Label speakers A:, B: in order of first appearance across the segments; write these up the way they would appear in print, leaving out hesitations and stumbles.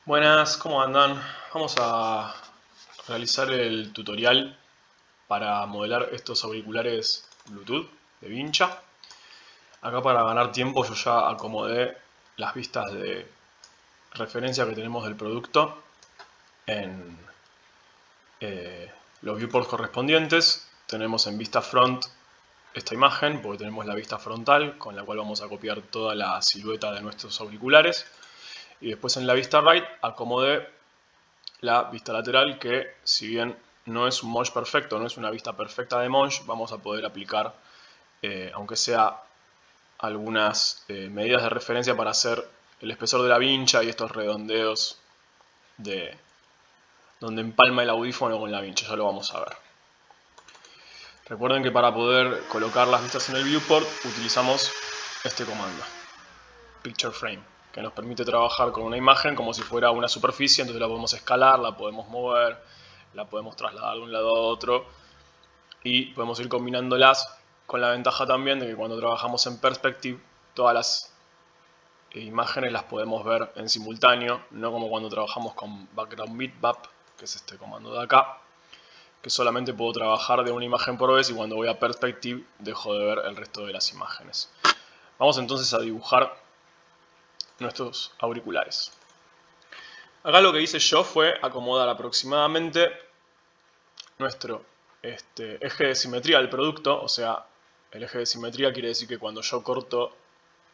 A: Buenas, ¿cómo andan? Vamos a realizar el tutorial para modelar estos auriculares Bluetooth de Vincha. Acá para ganar tiempo yo ya acomodé las vistas de referencia que tenemos del producto en los viewports correspondientes. Tenemos en vista front esta imagen porque tenemos la vista frontal con la cual vamos a copiar toda la silueta de nuestros auriculares. Y después en la vista right acomodé la vista lateral que, si bien no es un mosh perfecto, no es una vista perfecta de mosh, vamos a poder aplicar, aunque sea algunas medidas de referencia para hacer el espesor de la vincha y estos redondeos de donde empalma el audífono con la vincha, ya lo vamos a ver. Recuerden que para poder colocar las vistas en el viewport utilizamos este comando, Picture Frame, que nos permite trabajar con una imagen como si fuera una superficie, entonces la podemos escalar, la podemos mover, la podemos trasladar de un lado a otro y podemos ir combinándolas con la ventaja también de que cuando trabajamos en Perspective todas las imágenes las podemos ver en simultáneo, no como cuando trabajamos con Background Bitmap, que es este comando de acá, que solamente puedo trabajar de una imagen por vez y cuando voy a Perspective dejo de ver el resto de las imágenes. Vamos entonces a dibujar nuestros auriculares. Acá lo que hice yo fue acomodar aproximadamente nuestro eje de simetría del producto, o sea, el eje de simetría quiere decir que cuando yo corto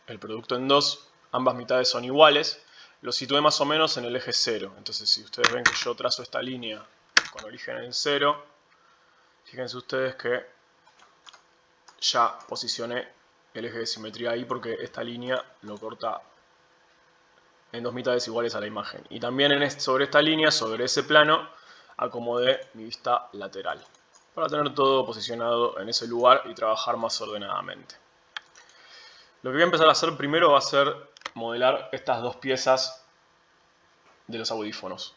A: el producto en dos, ambas mitades son iguales, lo situé más o menos en el eje 0. Entonces, si ustedes ven que yo trazo esta línea con origen en 0, fíjense ustedes que ya posicioné el eje de simetría ahí porque esta línea lo corta en dos mitades iguales a la imagen. Y también sobre esta línea, sobre ese plano, acomodé mi vista lateral para tener todo posicionado en ese lugar y trabajar más ordenadamente. Lo que voy a empezar a hacer primero va a ser modelar estas dos piezas de los audífonos.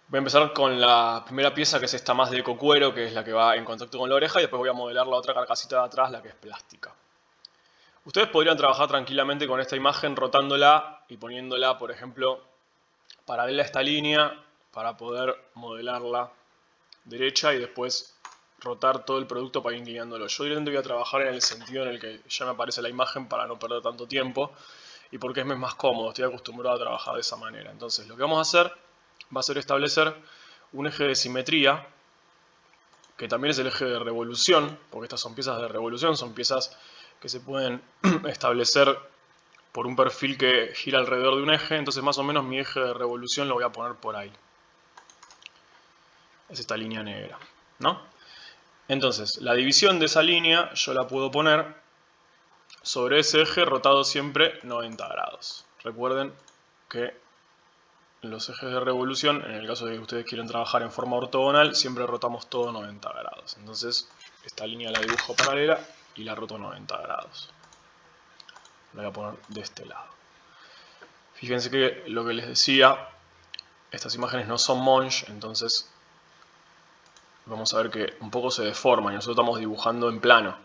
A: Voy a empezar con la primera pieza, que es esta más de ecocuero, que es la que va en contacto con la oreja, y después voy a modelar la otra carcasita de atrás, la que es plástica. Ustedes podrían trabajar tranquilamente con esta imagen rotándola y poniéndola, por ejemplo, paralela a esta línea para poder modelarla derecha y después rotar todo el producto para ir inclinándolo. Yo directamente voy a trabajar en el sentido en el que ya me aparece la imagen para no perder tanto tiempo y porque es más cómodo, estoy acostumbrado a trabajar de esa manera. Entonces lo que vamos a hacer va a ser establecer un eje de simetría, que también es el eje de revolución, porque estas son piezas de revolución, son piezas que se pueden establecer por un perfil que gira alrededor de un eje, entonces más o menos mi eje de revolución lo voy a poner por ahí. Es esta línea negra, ¿no? Entonces, la división de esa línea yo la puedo poner sobre ese eje rotado siempre 90 grados. Recuerden que los ejes de revolución, en el caso de que ustedes quieran trabajar en forma ortogonal, siempre rotamos todo 90 grados. Entonces, esta línea la dibujo paralela y la roto 90 grados. La voy a poner de este lado. Fíjense que lo que les decía, estas imágenes no son Monge, entonces vamos a ver que un poco se deforman y nosotros estamos dibujando en plano.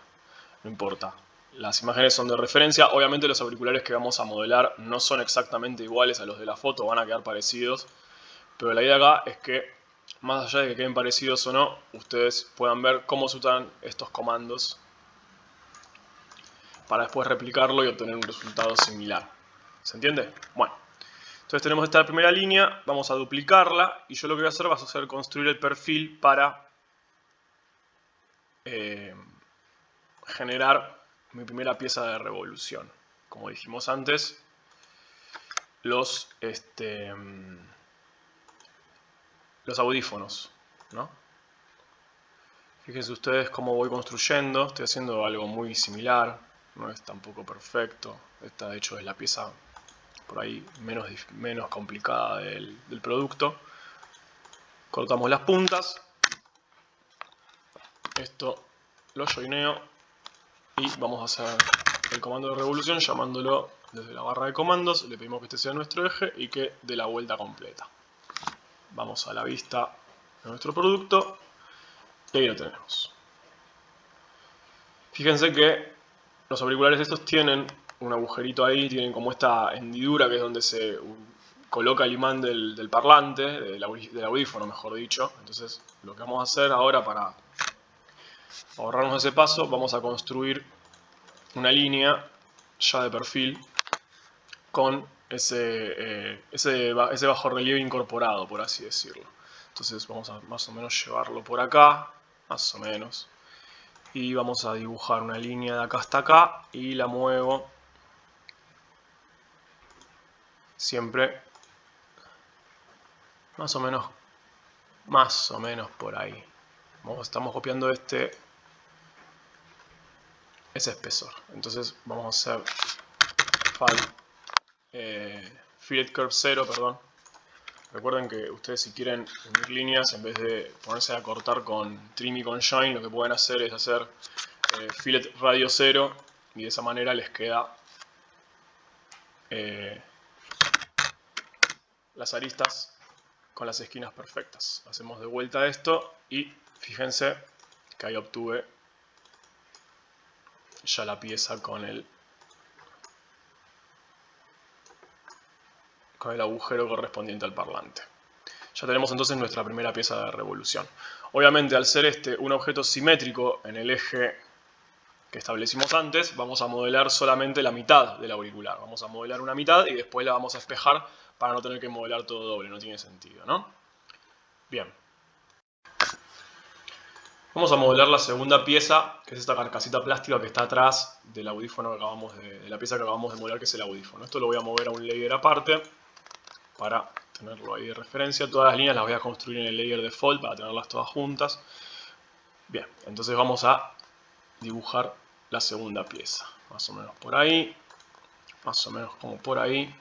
A: No importa. Las imágenes son de referencia. Obviamente los auriculares que vamos a modelar no son exactamente iguales a los de la foto, van a quedar parecidos. Pero la idea acá es que, más allá de que queden parecidos o no, ustedes puedan ver cómo se usan estos comandos para después replicarlo y obtener un resultado similar. ¿Se entiende? Bueno, entonces tenemos esta primera línea, vamos a duplicarla y yo lo que voy a hacer va a ser construir el perfil para generar mi primera pieza de revolución. Como dijimos antes, los audífonos, ¿no? Fíjense ustedes cómo voy construyendo, estoy haciendo algo muy similar, no es tampoco perfecto. Esta de hecho es la pieza por ahí menos complicada del producto. Cortamos las puntas, esto lo joineo y vamos a hacer el comando de revolución llamándolo desde la barra de comandos. Le pedimos que este sea nuestro eje y que dé la vuelta completa. Vamos a la vista de nuestro producto y ahí lo tenemos. Fíjense que los auriculares estos tienen un agujerito ahí, tienen como esta hendidura que es donde se coloca el imán del parlante, del audífono mejor dicho. Entonces lo que vamos a hacer ahora para ahorrarnos ese paso, vamos a construir una línea ya de perfil con ese bajo relieve incorporado, por así decirlo. Entonces vamos a más o menos llevarlo por acá, más o menos. Y vamos a dibujar una línea de acá hasta acá y la muevo siempre más o menos por ahí. Estamos copiando ese espesor. Entonces vamos a hacer fillet curve 0, perdón. Recuerden que ustedes si quieren unir líneas, en vez de ponerse a cortar con trim y con join, lo que pueden hacer es hacer fillet radio 0 y de esa manera les queda las aristas con las esquinas perfectas. Hacemos de vuelta esto y fíjense que ahí obtuve ya la pieza con el agujero correspondiente al parlante. Ya tenemos entonces nuestra primera pieza de revolución. Obviamente, al ser un objeto simétrico en el eje que establecimos antes, vamos a modelar solamente la mitad del auricular. Vamos a modelar una mitad y después la vamos a espejar para no tener que modelar todo doble. No tiene sentido, ¿no? Bien. Vamos a modelar la segunda pieza, que es esta carcasita plástica que está atrás del audífono que acabamos de la pieza que acabamos de modelar, que es el audífono. Esto lo voy a mover a un layer aparte para tenerlo ahí de referencia. Todas las líneas las voy a construir en el layer default para tenerlas todas juntas. Bien, entonces vamos a dibujar la segunda pieza. Más o menos por ahí. Más o menos como por ahí.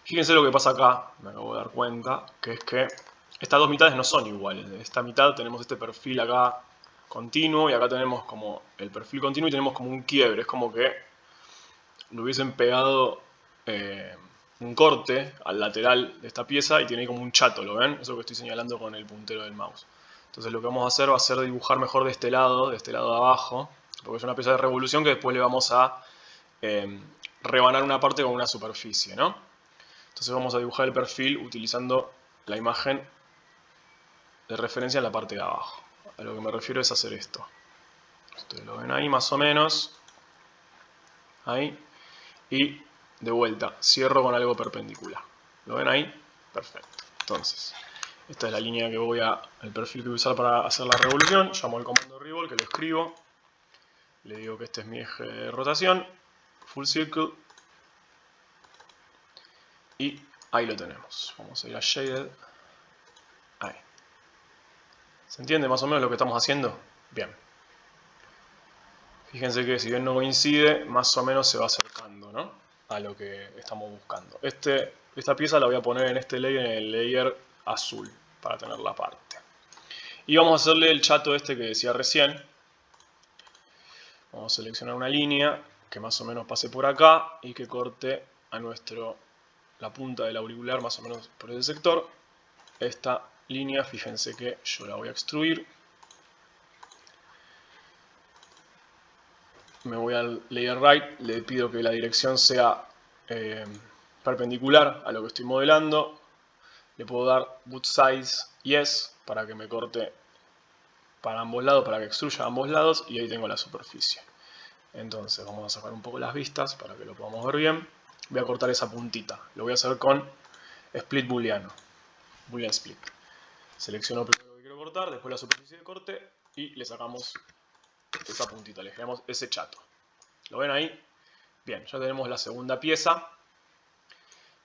A: Fíjense lo que pasa acá, me acabo de dar cuenta, que es que estas dos mitades no son iguales. De esta mitad tenemos este perfil acá continuo y acá tenemos como el perfil continuo y tenemos como un quiebre. Es como que le hubiesen pegado un corte al lateral de esta pieza y tiene ahí como un chato, ¿lo ven? Eso que estoy señalando con el puntero del mouse. Entonces lo que vamos a hacer va a ser dibujar mejor de este lado de abajo, porque es una pieza de revolución que después le vamos a rebanar una parte con una superficie, ¿no? Entonces vamos a dibujar el perfil utilizando la imagen de referencia en la parte de abajo. A lo que me refiero es hacer esto. Ustedes lo ven ahí más o menos. Ahí. Y de vuelta, cierro con algo perpendicular. ¿Lo ven ahí? Perfecto. Entonces, esta es la línea el perfil que voy a usar para hacer la revolución. Llamo el comando revolve, que lo escribo. Le digo que este es mi eje de rotación. Full circle. Y ahí lo tenemos. Vamos a ir a Shaded. Ahí. ¿Se entiende más o menos lo que estamos haciendo? Bien. Fíjense que si bien no coincide, más o menos se va acercando, ¿no?, a lo que estamos buscando. Esta pieza la voy a poner en este layer, en el layer azul, para tener la parte. Y vamos a hacerle el chato que decía recién. Vamos a seleccionar una línea que más o menos pase por acá y que corte a la punta del auricular más o menos por ese sector. Esta línea, fíjense que yo la voy a extruir. Me voy al layer right, le pido que la dirección sea perpendicular a lo que estoy modelando. Le puedo dar boot size yes para que me corte para ambos lados, para que extruya a ambos lados, y ahí tengo la superficie. Entonces vamos a sacar un poco las vistas para que lo podamos ver bien. Voy a cortar esa puntita. Lo voy a hacer con split booleano. Boolean split. Selecciono primero lo que quiero cortar, después la superficie de corte y le sacamos esa puntita, le generamos ese chato. ¿Lo ven ahí? Bien, ya tenemos la segunda pieza,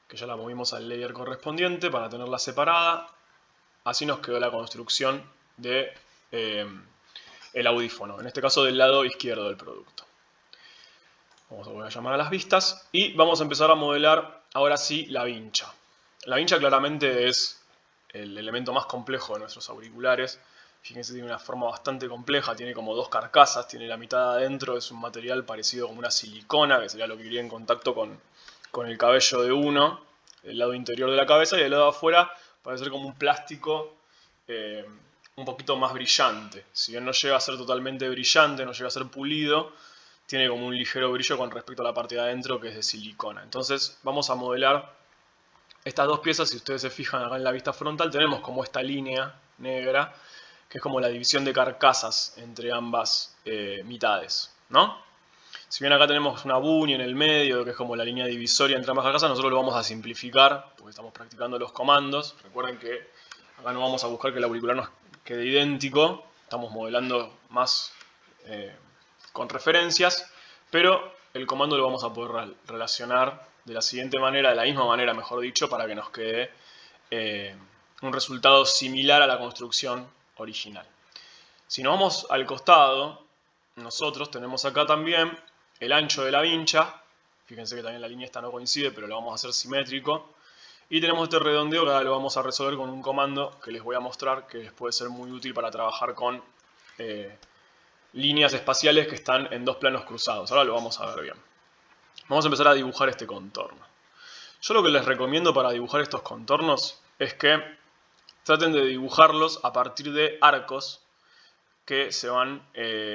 A: que ya la movimos al layer correspondiente para tenerla separada. Así nos quedó la construcción de el audífono, en este caso del lado izquierdo del producto. Voy a llamar a las vistas y vamos a empezar a modelar ahora sí la vincha. La vincha claramente es el elemento más complejo de nuestros auriculares. Fíjense, tiene una forma bastante compleja, tiene como dos carcasas, tiene la mitad adentro, es un material parecido como una silicona, que sería lo que iría en contacto con el cabello de uno, el lado interior de la cabeza, y el lado de afuera parece ser como un plástico un poquito más brillante. Si bien no llega a ser totalmente brillante, no llega a ser pulido, tiene como un ligero brillo con respecto a la parte de adentro, que es de silicona. Entonces vamos a modelar Estas dos piezas, si ustedes se fijan acá en la vista frontal, tenemos como esta línea negra, que es como la división de carcasas entre ambas mitades, ¿no? Si bien acá tenemos una buña en el medio, que es como la línea divisoria entre ambas carcasas, nosotros lo vamos a simplificar, porque estamos practicando los comandos. Recuerden que acá no vamos a buscar que el auricular nos quede idéntico, estamos modelando más con referencias, pero el comando lo vamos a poder relacionar de la siguiente manera, de la misma manera, mejor dicho, para que nos quede un resultado similar a la construcción original. Si nos vamos al costado, nosotros tenemos acá también el ancho de la vincha. Fíjense que también la línea esta no coincide, pero lo vamos a hacer simétrico. Y tenemos este redondeo que ahora lo vamos a resolver con un comando que les voy a mostrar, que les puede ser muy útil para trabajar con líneas espaciales que están en dos planos cruzados. Ahora lo vamos a ver bien. Vamos a empezar a dibujar este contorno. Yo lo que les recomiendo para dibujar estos contornos es que traten de dibujarlos a partir de arcos que se van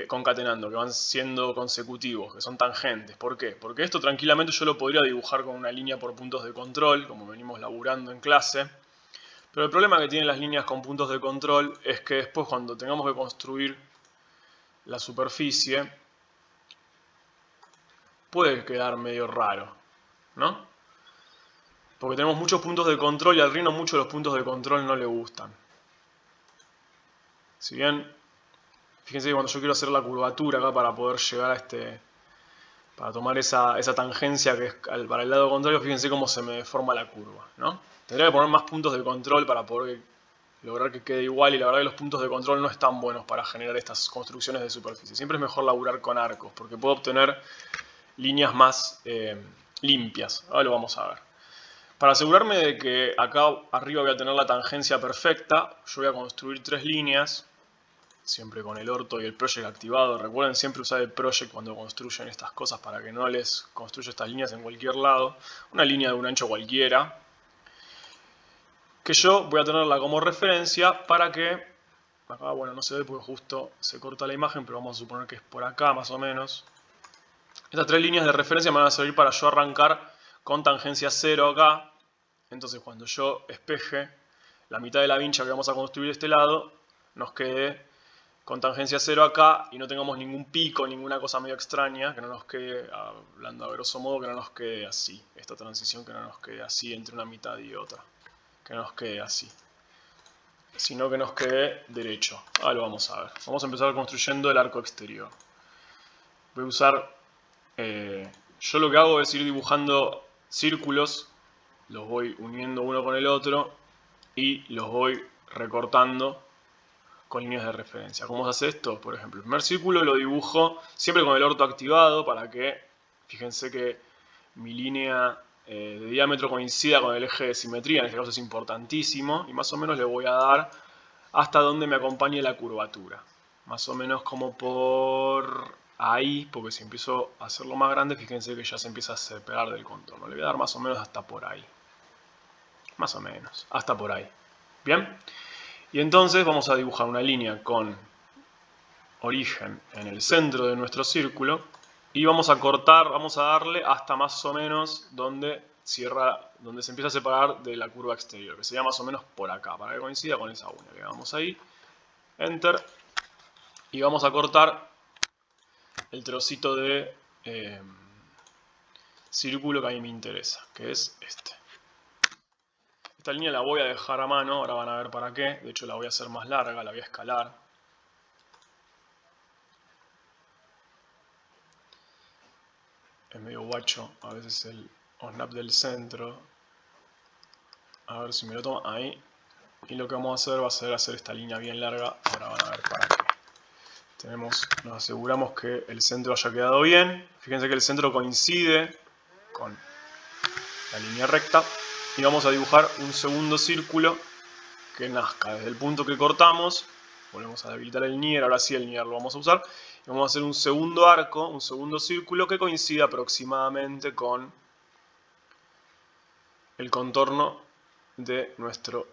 A: concatenando, que van siendo consecutivos, que son tangentes. ¿Por qué? Porque esto tranquilamente yo lo podría dibujar con una línea por puntos de control, como venimos laburando en clase. Pero el problema que tienen las líneas con puntos de control es que después cuando tengamos que construir la superficie, puede quedar medio raro, ¿no? Porque tenemos muchos puntos de control y al Rhino muchos de los puntos de control no le gustan. Si bien, fíjense que cuando yo quiero hacer la curvatura acá para poder llegar a para tomar esa tangencia que es para el lado contrario, fíjense cómo se me deforma la curva, ¿no? Tendría que poner más puntos de control para poder lograr que quede igual, y la verdad que los puntos de control no están buenos para generar estas construcciones de superficie. Siempre es mejor laburar con arcos, porque puedo obtener líneas más limpias. Ahora lo vamos a ver. Para asegurarme de que acá arriba voy a tener la tangencia perfecta, yo voy a construir tres líneas, siempre con el orto y el project activado. Recuerden siempre usar el project cuando construyen estas cosas para que no les construya estas líneas en cualquier lado. Una línea de un ancho cualquiera, que yo voy a tenerla como referencia para que, acá bueno no se ve porque justo se corta la imagen, pero vamos a suponer que es por acá más o menos. Estas tres líneas de referencia me van a servir para yo arrancar con tangencia 0 acá. Entonces cuando yo espeje la mitad de la vincha que vamos a construir de este lado, nos quede con tangencia 0 acá y no tengamos ningún pico, ninguna cosa medio extraña, que no nos quede, hablando a grosso modo, que no nos quede así. Esta transición que no nos quede así entre una mitad y otra. Que no nos quede así. Sino que nos quede derecho. Ahora lo vamos a ver. Vamos a empezar construyendo el arco exterior. Voy a usar... yo lo que hago es ir dibujando círculos, los voy uniendo uno con el otro y los voy recortando con líneas de referencia. ¿Cómo se hace esto? Por ejemplo, el primer círculo lo dibujo siempre con el orto activado para que, fíjense que mi línea de diámetro coincida con el eje de simetría, en este caso es importantísimo, y más o menos le voy a dar hasta donde me acompañe la curvatura. Más o menos como por ahí, porque si empiezo a hacerlo más grande, fíjense que ya se empieza a separar del contorno. Le voy a dar más o menos hasta por ahí. Más o menos, hasta por ahí. ¿Bien? Y entonces vamos a dibujar una línea con origen en el centro de nuestro círculo y vamos a cortar, vamos a darle hasta más o menos donde cierra, donde se empieza a separar de la curva exterior, que sería más o menos por acá, para que coincida con esa uña. Le damos ahí, Enter, y vamos a cortar el trocito de círculo que a mí me interesa, que es este. Esta línea la voy a dejar a mano, ahora van a ver para qué. De hecho la voy a hacer más larga, la voy a escalar. Es medio guacho a veces el snap del centro. A ver si me lo toma ahí. Y lo que vamos a hacer va a ser hacer esta línea bien larga. Ahora van a ver para qué. Nos aseguramos que el centro haya quedado bien. Fíjense que el centro coincide con la línea recta. Y vamos a dibujar un segundo círculo que nazca desde el punto que cortamos. Volvemos a habilitar el Nier, ahora sí el Nier lo vamos a usar. Y vamos a hacer un segundo arco, un segundo círculo que coincida aproximadamente con el contorno de nuestro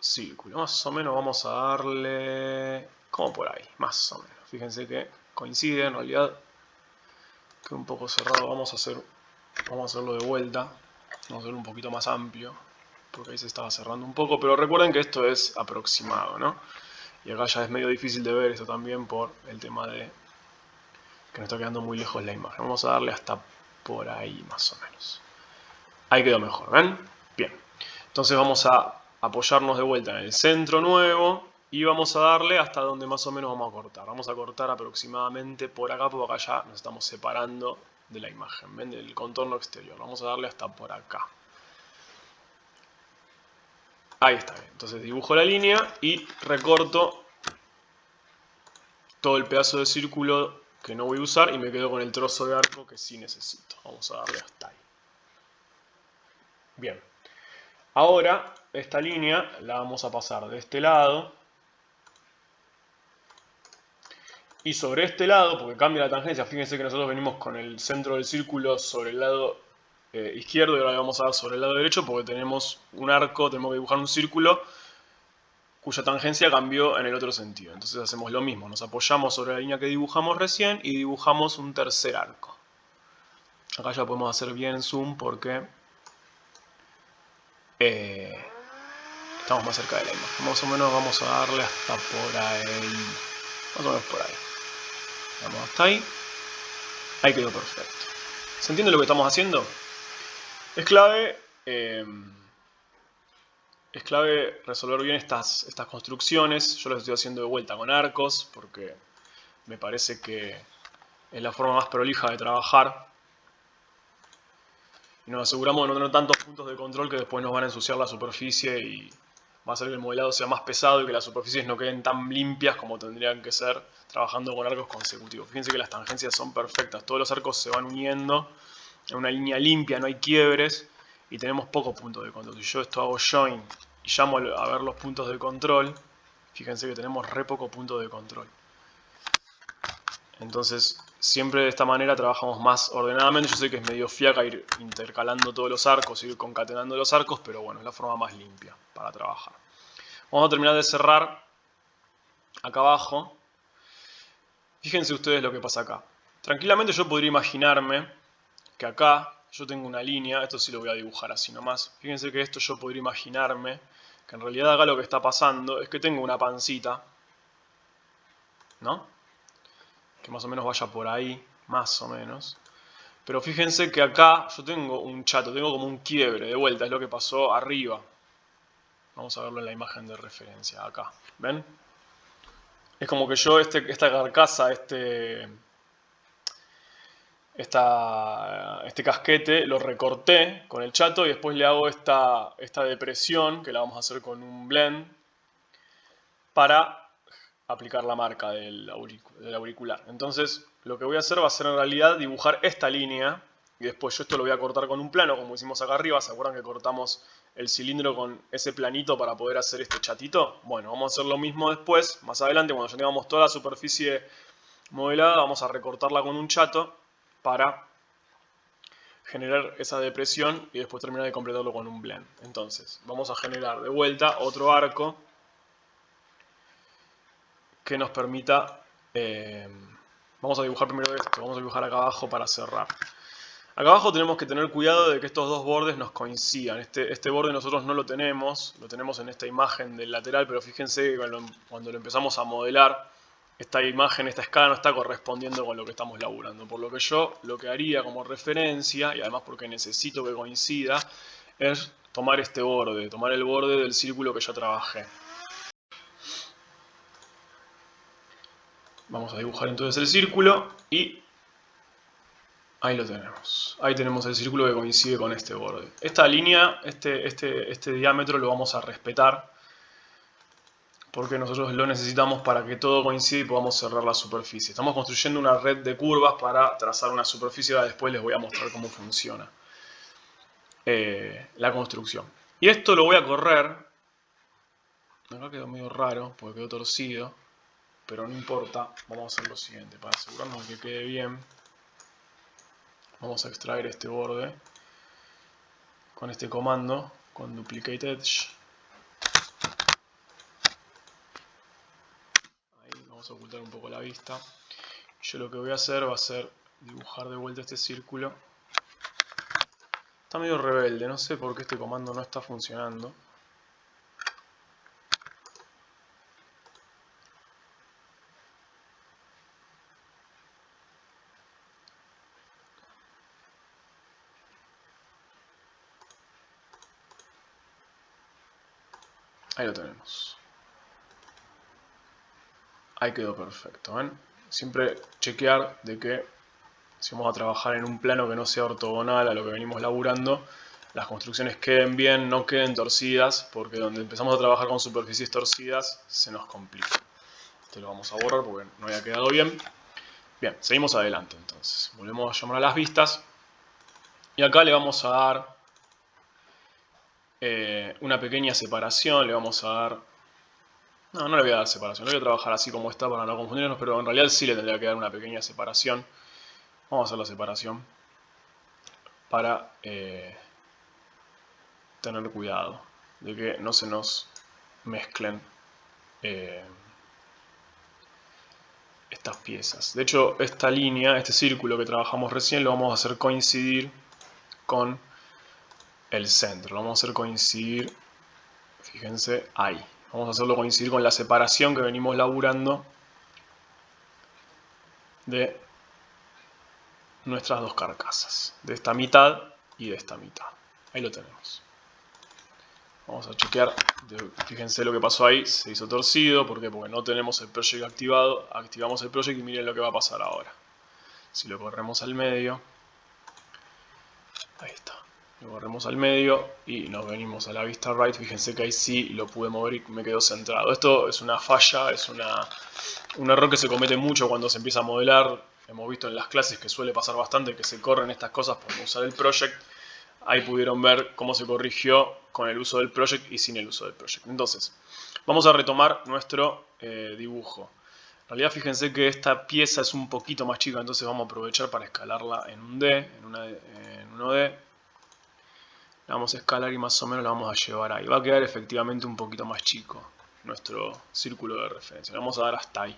A: círculo. Más o menos vamos a darle como por ahí, más o menos. Fíjense que coincide, en realidad queda un poco cerrado. Vamos a hacerlo de vuelta. Vamos a hacerlo un poquito más amplio. porque ahí se estaba cerrando un poco, pero recuerden que esto es aproximado, ¿no? Y acá ya es medio difícil de ver esto también por el tema de que nos está quedando muy lejos la imagen. Vamos a darle hasta por ahí más o menos. Ahí quedó mejor, ¿ven? Bien. Entonces vamos a apoyarnos de vuelta en el centro nuevo y vamos a darle hasta donde más o menos vamos a cortar. Vamos a cortar aproximadamente por acá, porque acá ya nos estamos separando de la imagen, ¿ven? Del contorno exterior. Vamos a darle hasta por acá. Ahí está bien. Entonces dibujo la línea y recorto todo el pedazo de círculo que no voy a usar y me quedo con el trozo de arco que sí necesito. Vamos a darle hasta ahí. Bien. Ahora esta línea la vamos a pasar de este lado y sobre este lado, porque cambia la tangencia, fíjense que nosotros venimos con el centro del círculo sobre el lado izquierdo y ahora le vamos a dar sobre el lado derecho porque tenemos un arco, tenemos que dibujar un círculo cuya tangencia cambió en el otro sentido. Entonces hacemos lo mismo, nos apoyamos sobre la línea que dibujamos recién y dibujamos un tercer arco. Acá ya podemos hacer bien zoom porque estamos más cerca de la imagen. Más o menos vamos a darle hasta por ahí. Más o menos por ahí. Vamos hasta ahí. Ahí quedó perfecto. ¿Se entiende lo que estamos haciendo? Es clave resolver bien estas construcciones. Yo las estoy haciendo de vuelta con arcos porque me parece que es la forma más prolija de trabajar. Y nos aseguramos de no tener tantos puntos de control que después nos van a ensuciar la superficie y va a hacer que el modelado sea más pesado y que las superficies no queden tan limpias como tendrían que ser trabajando con arcos consecutivos. Fíjense que las tangencias son perfectas, todos los arcos se van uniendo en una línea limpia, no hay quiebres y tenemos pocos puntos de control. Si yo esto hago join y llamo a ver los puntos de control, fíjense que tenemos re pocos puntos de control. Entonces, siempre de esta manera trabajamos más ordenadamente. Yo sé que es medio fiaca ir intercalando todos los arcos, ir concatenando los arcos, pero bueno, es la forma más limpia para trabajar. Vamos a terminar de cerrar acá abajo. Fíjense ustedes lo que pasa acá. Tranquilamente yo podría imaginarme que acá yo tengo una línea, esto sí lo voy a dibujar así nomás. Fíjense que esto yo podría imaginarme que en realidad acá lo que está pasando es que tengo una pancita, ¿no? Que más o menos vaya por ahí, más o menos. Pero fíjense que acá yo tengo un chato, tengo como un quiebre, de vuelta, es lo que pasó arriba. Vamos a verlo en la imagen de referencia, acá. ¿Ven? Es como que yo esta carcasa, este casquete, lo recorté con el chato y después le hago esta depresión, que la vamos a hacer con un blend, para aplicar la marca del auricular. Entonces, lo que voy a hacer va a ser en realidad dibujar esta línea y después yo esto lo voy a cortar con un plano, como hicimos acá arriba. ¿Se acuerdan que cortamos el cilindro con ese planito para poder hacer este chatito? Bueno, vamos a hacer lo mismo después, más adelante, cuando ya tengamos toda la superficie modelada, vamos a recortarla con un chato para generar esa depresión y después terminar de completarlo con un blend. Entonces, vamos a generar de vuelta otro arco que nos permita... vamos a dibujar primero esto, vamos a dibujar acá abajo para cerrar. Acá abajo tenemos que tener cuidado de que estos dos bordes nos coincidan. Este borde nosotros no lo tenemos en esta imagen del lateral, pero fíjense que cuando lo empezamos a modelar, esta imagen, esta escala no está correspondiendo con lo que estamos laburando. Por lo que yo lo que haría como referencia, y además porque necesito que coincida, es tomar este borde, tomar el borde del círculo que ya trabajé. Vamos a dibujar entonces el círculo y ahí lo tenemos. Ahí tenemos el círculo que coincide con este borde. Esta línea, este diámetro lo vamos a respetar porque nosotros lo necesitamos para que todo coincida y podamos cerrar la superficie. Estamos construyendo una red de curvas para trazar una superficie. Ahora después les voy a mostrar cómo funciona la construcción. Y esto lo voy a correr. Acá quedó medio raro porque quedó torcido, pero no importa. Vamos a hacer lo siguiente para asegurarnos de que quede bien. Vamos a extraer este borde con este comando, con Duplicate Edge. Ahí vamos a ocultar un poco la vista. Yo lo que voy a hacer va a ser dibujar de vuelta este círculo. está medio rebelde, no sé por qué este comando no está funcionando. Ahí lo tenemos. Ahí quedó perfecto, ¿ven? Siempre chequear de que si vamos a trabajar en un plano que no sea ortogonal a lo que venimos laburando, las construcciones queden bien, no queden torcidas, porque donde empezamos a trabajar con superficies torcidas se nos complica. Este lo vamos a borrar porque no había quedado bien. Bien, seguimos adelante entonces. Volvemos a llamar a las vistas. Y acá le vamos a dar una pequeña separación, le vamos a dar... No, no le voy a dar separación, le voy a trabajar así como está para no confundirnos, pero en realidad sí le tendría que dar una pequeña separación. Vamos a hacer la separación para tener cuidado de que no se nos mezclen estas piezas. De hecho, esta línea, este círculo que trabajamos recién, lo vamos a hacer coincidir con el centro. Lo vamos a hacer coincidir, fíjense, ahí. Vamos a hacerlo coincidir con la separación que venimos laburando de nuestras dos carcasas, de esta mitad y de esta mitad. Ahí lo tenemos. Vamos a chequear, fíjense lo que pasó ahí, se hizo torcido, ¿por qué? Porque no tenemos el project activado, activamos el project y miren lo que va a pasar ahora. Si lo corremos al medio, ahí está, lo corremos al medio y nos venimos a la vista right, fíjense que ahí sí lo pude mover y me quedó centrado. Esto es una falla, es un error que se comete mucho cuando se empieza a modelar. Hemos visto en las clases que suele pasar bastante que se corren estas cosas por no usar el project. Ahí pudieron ver cómo se corrigió con el uso del project y sin el uso del project. Entonces, vamos a retomar nuestro dibujo. En realidad fíjense que esta pieza es un poquito más chica, entonces vamos a aprovechar para escalarla en un D, en 1D. La vamos a escalar y más o menos la vamos a llevar ahí. Va a quedar efectivamente un poquito más chico nuestro círculo de referencia. Le vamos a dar hasta ahí.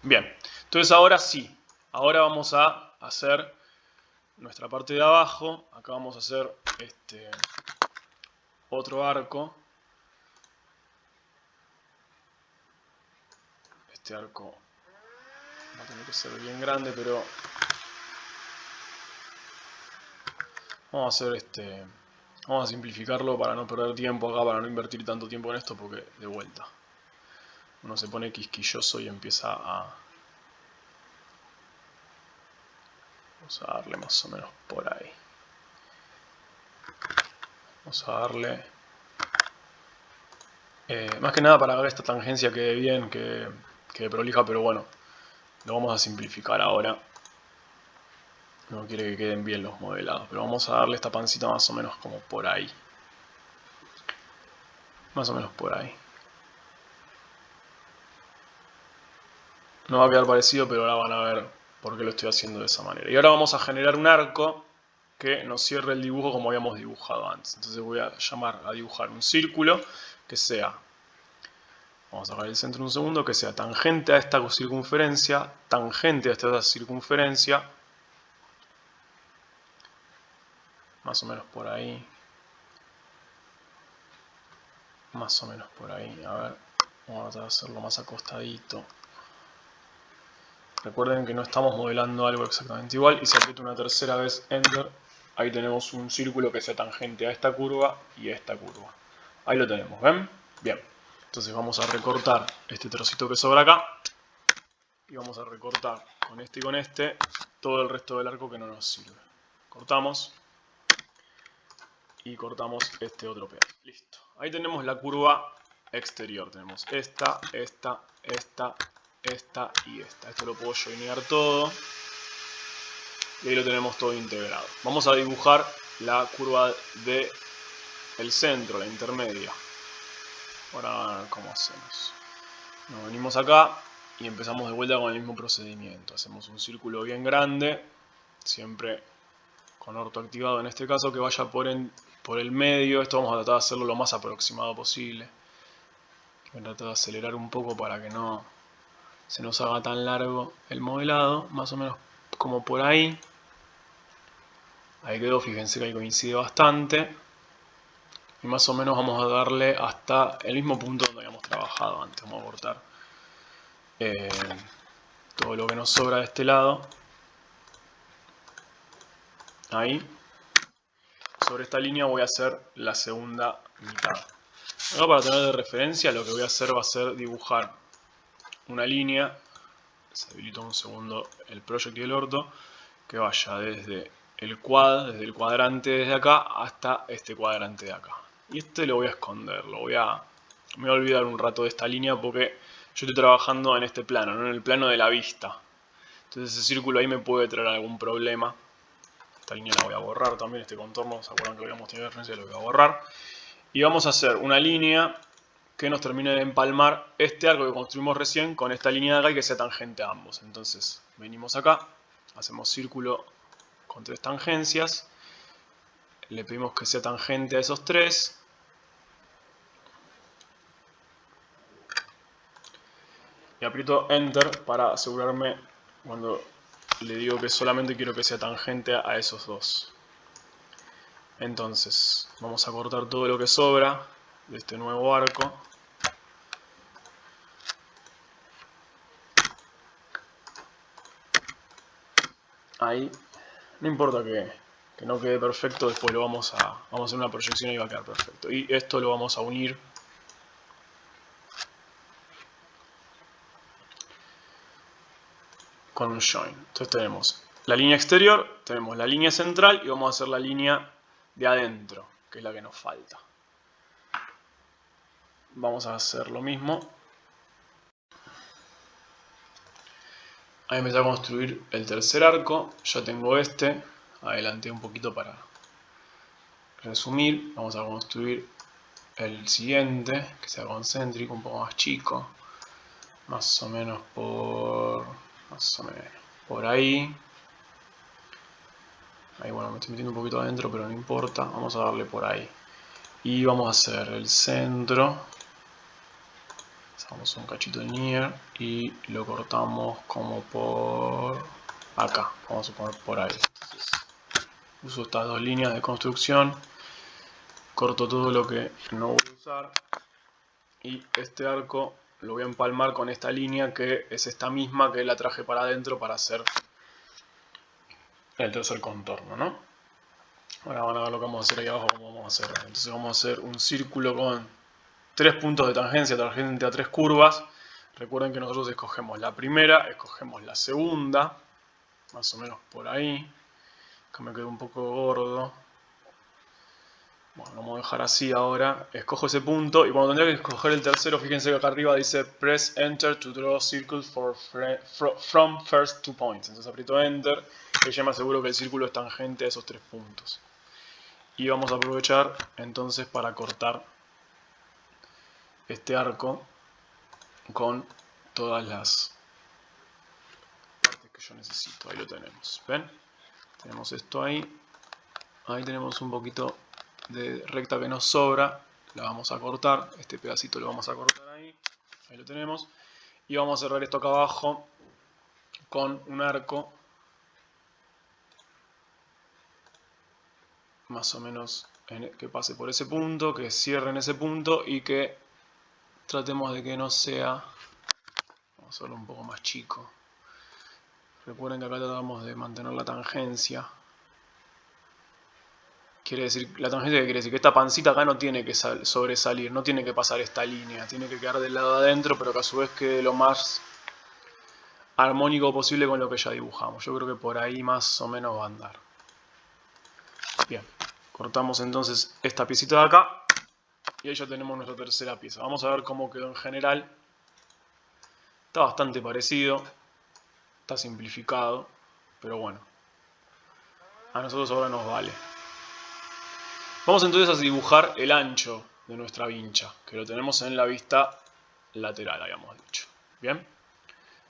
A: Bien, entonces ahora sí. Ahora vamos a hacer nuestra parte de abajo. Acá vamos a hacer otro arco. Este arco va a tener que ser bien grande, pero vamos a hacer vamos a simplificarlo para no perder tiempo acá, para no invertir tanto tiempo en esto, porque de vuelta uno se pone quisquilloso y empieza a... Vamos a darle más o menos por ahí. Vamos a darle... más que nada para que esta tangencia quede bien, quede prolija, pero bueno, lo vamos a simplificar ahora. No quiere que queden bien los modelados, pero vamos a darle esta pancita más o menos como por ahí. Más o menos por ahí. No va a quedar parecido, pero ahora van a ver por qué lo estoy haciendo de esa manera. Y ahora vamos a generar un arco que nos cierre el dibujo como habíamos dibujado antes. Entonces voy a llamar a dibujar un círculo que sea, vamos a sacar el centro un segundo, que sea tangente a esta circunferencia, tangente a esta otra circunferencia, más o menos por ahí, más o menos por ahí. A ver, vamos a tratar de hacerlo más acostadito. Recuerden que no estamos modelando algo exactamente igual, y si aprieto una tercera vez Enter, ahí tenemos un círculo que sea tangente a esta curva y a esta curva. Ahí lo tenemos, ¿ven? Bien. Entonces vamos a recortar este trocito que sobra acá, y vamos a recortar con este y con este todo el resto del arco que no nos sirve. Cortamos y cortamos este otro pedazo. Listo. Ahí tenemos la curva exterior. Tenemos esta y esta. Esto lo puedo joinear todo. Y ahí lo tenemos todo integrado. Vamos a dibujar la curva del centro, la intermedia. Ahora, ¿cómo hacemos? Nos venimos acá y empezamos de vuelta con el mismo procedimiento. Hacemos un círculo bien grande, siempre con orto activado en este caso, que vaya por el medio. Esto vamos a tratar de hacerlo lo más aproximado posible. Voy a tratar de acelerar un poco para que no se nos haga tan largo el modelado, más o menos como por ahí. Ahí quedó, fíjense que ahí coincide bastante. Y más o menos vamos a darle hasta el mismo punto donde habíamos trabajado antes. Vamos a cortar todo lo que nos sobra de este lado. Ahí. Sobre esta línea voy a hacer la segunda mitad. Ahora, para tener de referencia, lo que voy a hacer va a ser dibujar una línea. Se habilita un segundo el Project y el orto, que vaya desde el desde el cuadrante desde acá hasta este cuadrante de acá. Y este lo voy a esconder, me voy a olvidar un rato de esta línea porque yo estoy trabajando en este plano, no en el plano de la vista. Entonces ese círculo ahí me puede traer algún problema. Esta línea la voy a borrar también, este contorno, ¿se acuerdan que habíamos tenido referencia? Lo voy a borrar. Y vamos a hacer una línea que nos termine de empalmar este arco que construimos recién con esta línea de acá y que sea tangente a ambos. Entonces venimos acá, hacemos círculo con 3 tangencias, le pedimos que sea tangente a esos 3. Y aprieto Enter para asegurarme cuando le digo que solamente quiero que sea tangente a esos 2. Entonces vamos a cortar todo lo que sobra de este nuevo arco. Ahí. No importa que no quede perfecto, después lo vamos a hacer una proyección y va a quedar perfecto. Y esto lo vamos a unir con un join. Entonces tenemos la línea exterior, tenemos la línea central y vamos a hacer la línea de adentro, que es la que nos falta. Vamos a hacer lo mismo. Ahí empecé a construir el tercer arco, ya tengo este, adelanté un poquito para resumir. Vamos a construir el siguiente, que sea concéntrico, un poco más chico, más o menos por ahí. Ahí, bueno, me estoy metiendo un poquito adentro, pero no importa, vamos a darle por ahí. Y vamos a hacer el centro, sacamos un cachito de near y lo cortamos como por acá, vamos a poner por ahí. Entonces, uso estas 2 líneas de construcción, corto todo lo que no voy a usar y este arco lo voy a empalmar con esta línea que es esta misma que la traje para adentro para hacer el tercer contorno, ¿no? Ahora van a ver lo que vamos a hacer ahí abajo, cómo vamos a hacer. Entonces vamos a hacer un círculo con 3 puntos de tangencia, tangente a 3 curvas. Recuerden que nosotros escogemos la primera, escogemos la segunda, más o menos por ahí. Acá me quedó un poco gordo. Bueno, lo vamos a dejar así ahora. Escojo ese punto y cuando tendría que escoger el tercero, fíjense que acá arriba dice Press Enter to draw circles from first 2 points. Entonces aprieto Enter y ya me aseguro que el círculo es tangente a esos 3 puntos. Y vamos a aprovechar entonces para cortar este arco con todas las partes que yo necesito. Ahí lo tenemos. ¿Ven? Tenemos esto ahí. Ahí tenemos un poquito de recta que nos sobra. La vamos a cortar. Este pedacito lo vamos a cortar ahí. Ahí lo tenemos. Y vamos a cerrar esto acá abajo con un arco más o menos que pase por ese punto, que cierre en ese punto y que tratemos de que no sea, vamos a hacerlo un poco más chico. Recuerden que acá tratamos de mantener la tangencia. Quiere decir, la tangencia quiere decir que esta pancita acá no tiene que sobresalir, no tiene que pasar esta línea, tiene que quedar del lado de adentro, pero que a su vez quede lo más armónico posible con lo que ya dibujamos. Yo creo que por ahí más o menos va a andar. Bien, cortamos entonces esta piecita de acá y ahí ya tenemos nuestra tercera pieza. Vamos a ver cómo quedó en general. Está bastante parecido, está simplificado, pero bueno, a nosotros ahora nos vale. Vamos entonces a dibujar el ancho de nuestra vincha, que lo tenemos en la vista lateral, habíamos dicho. Bien,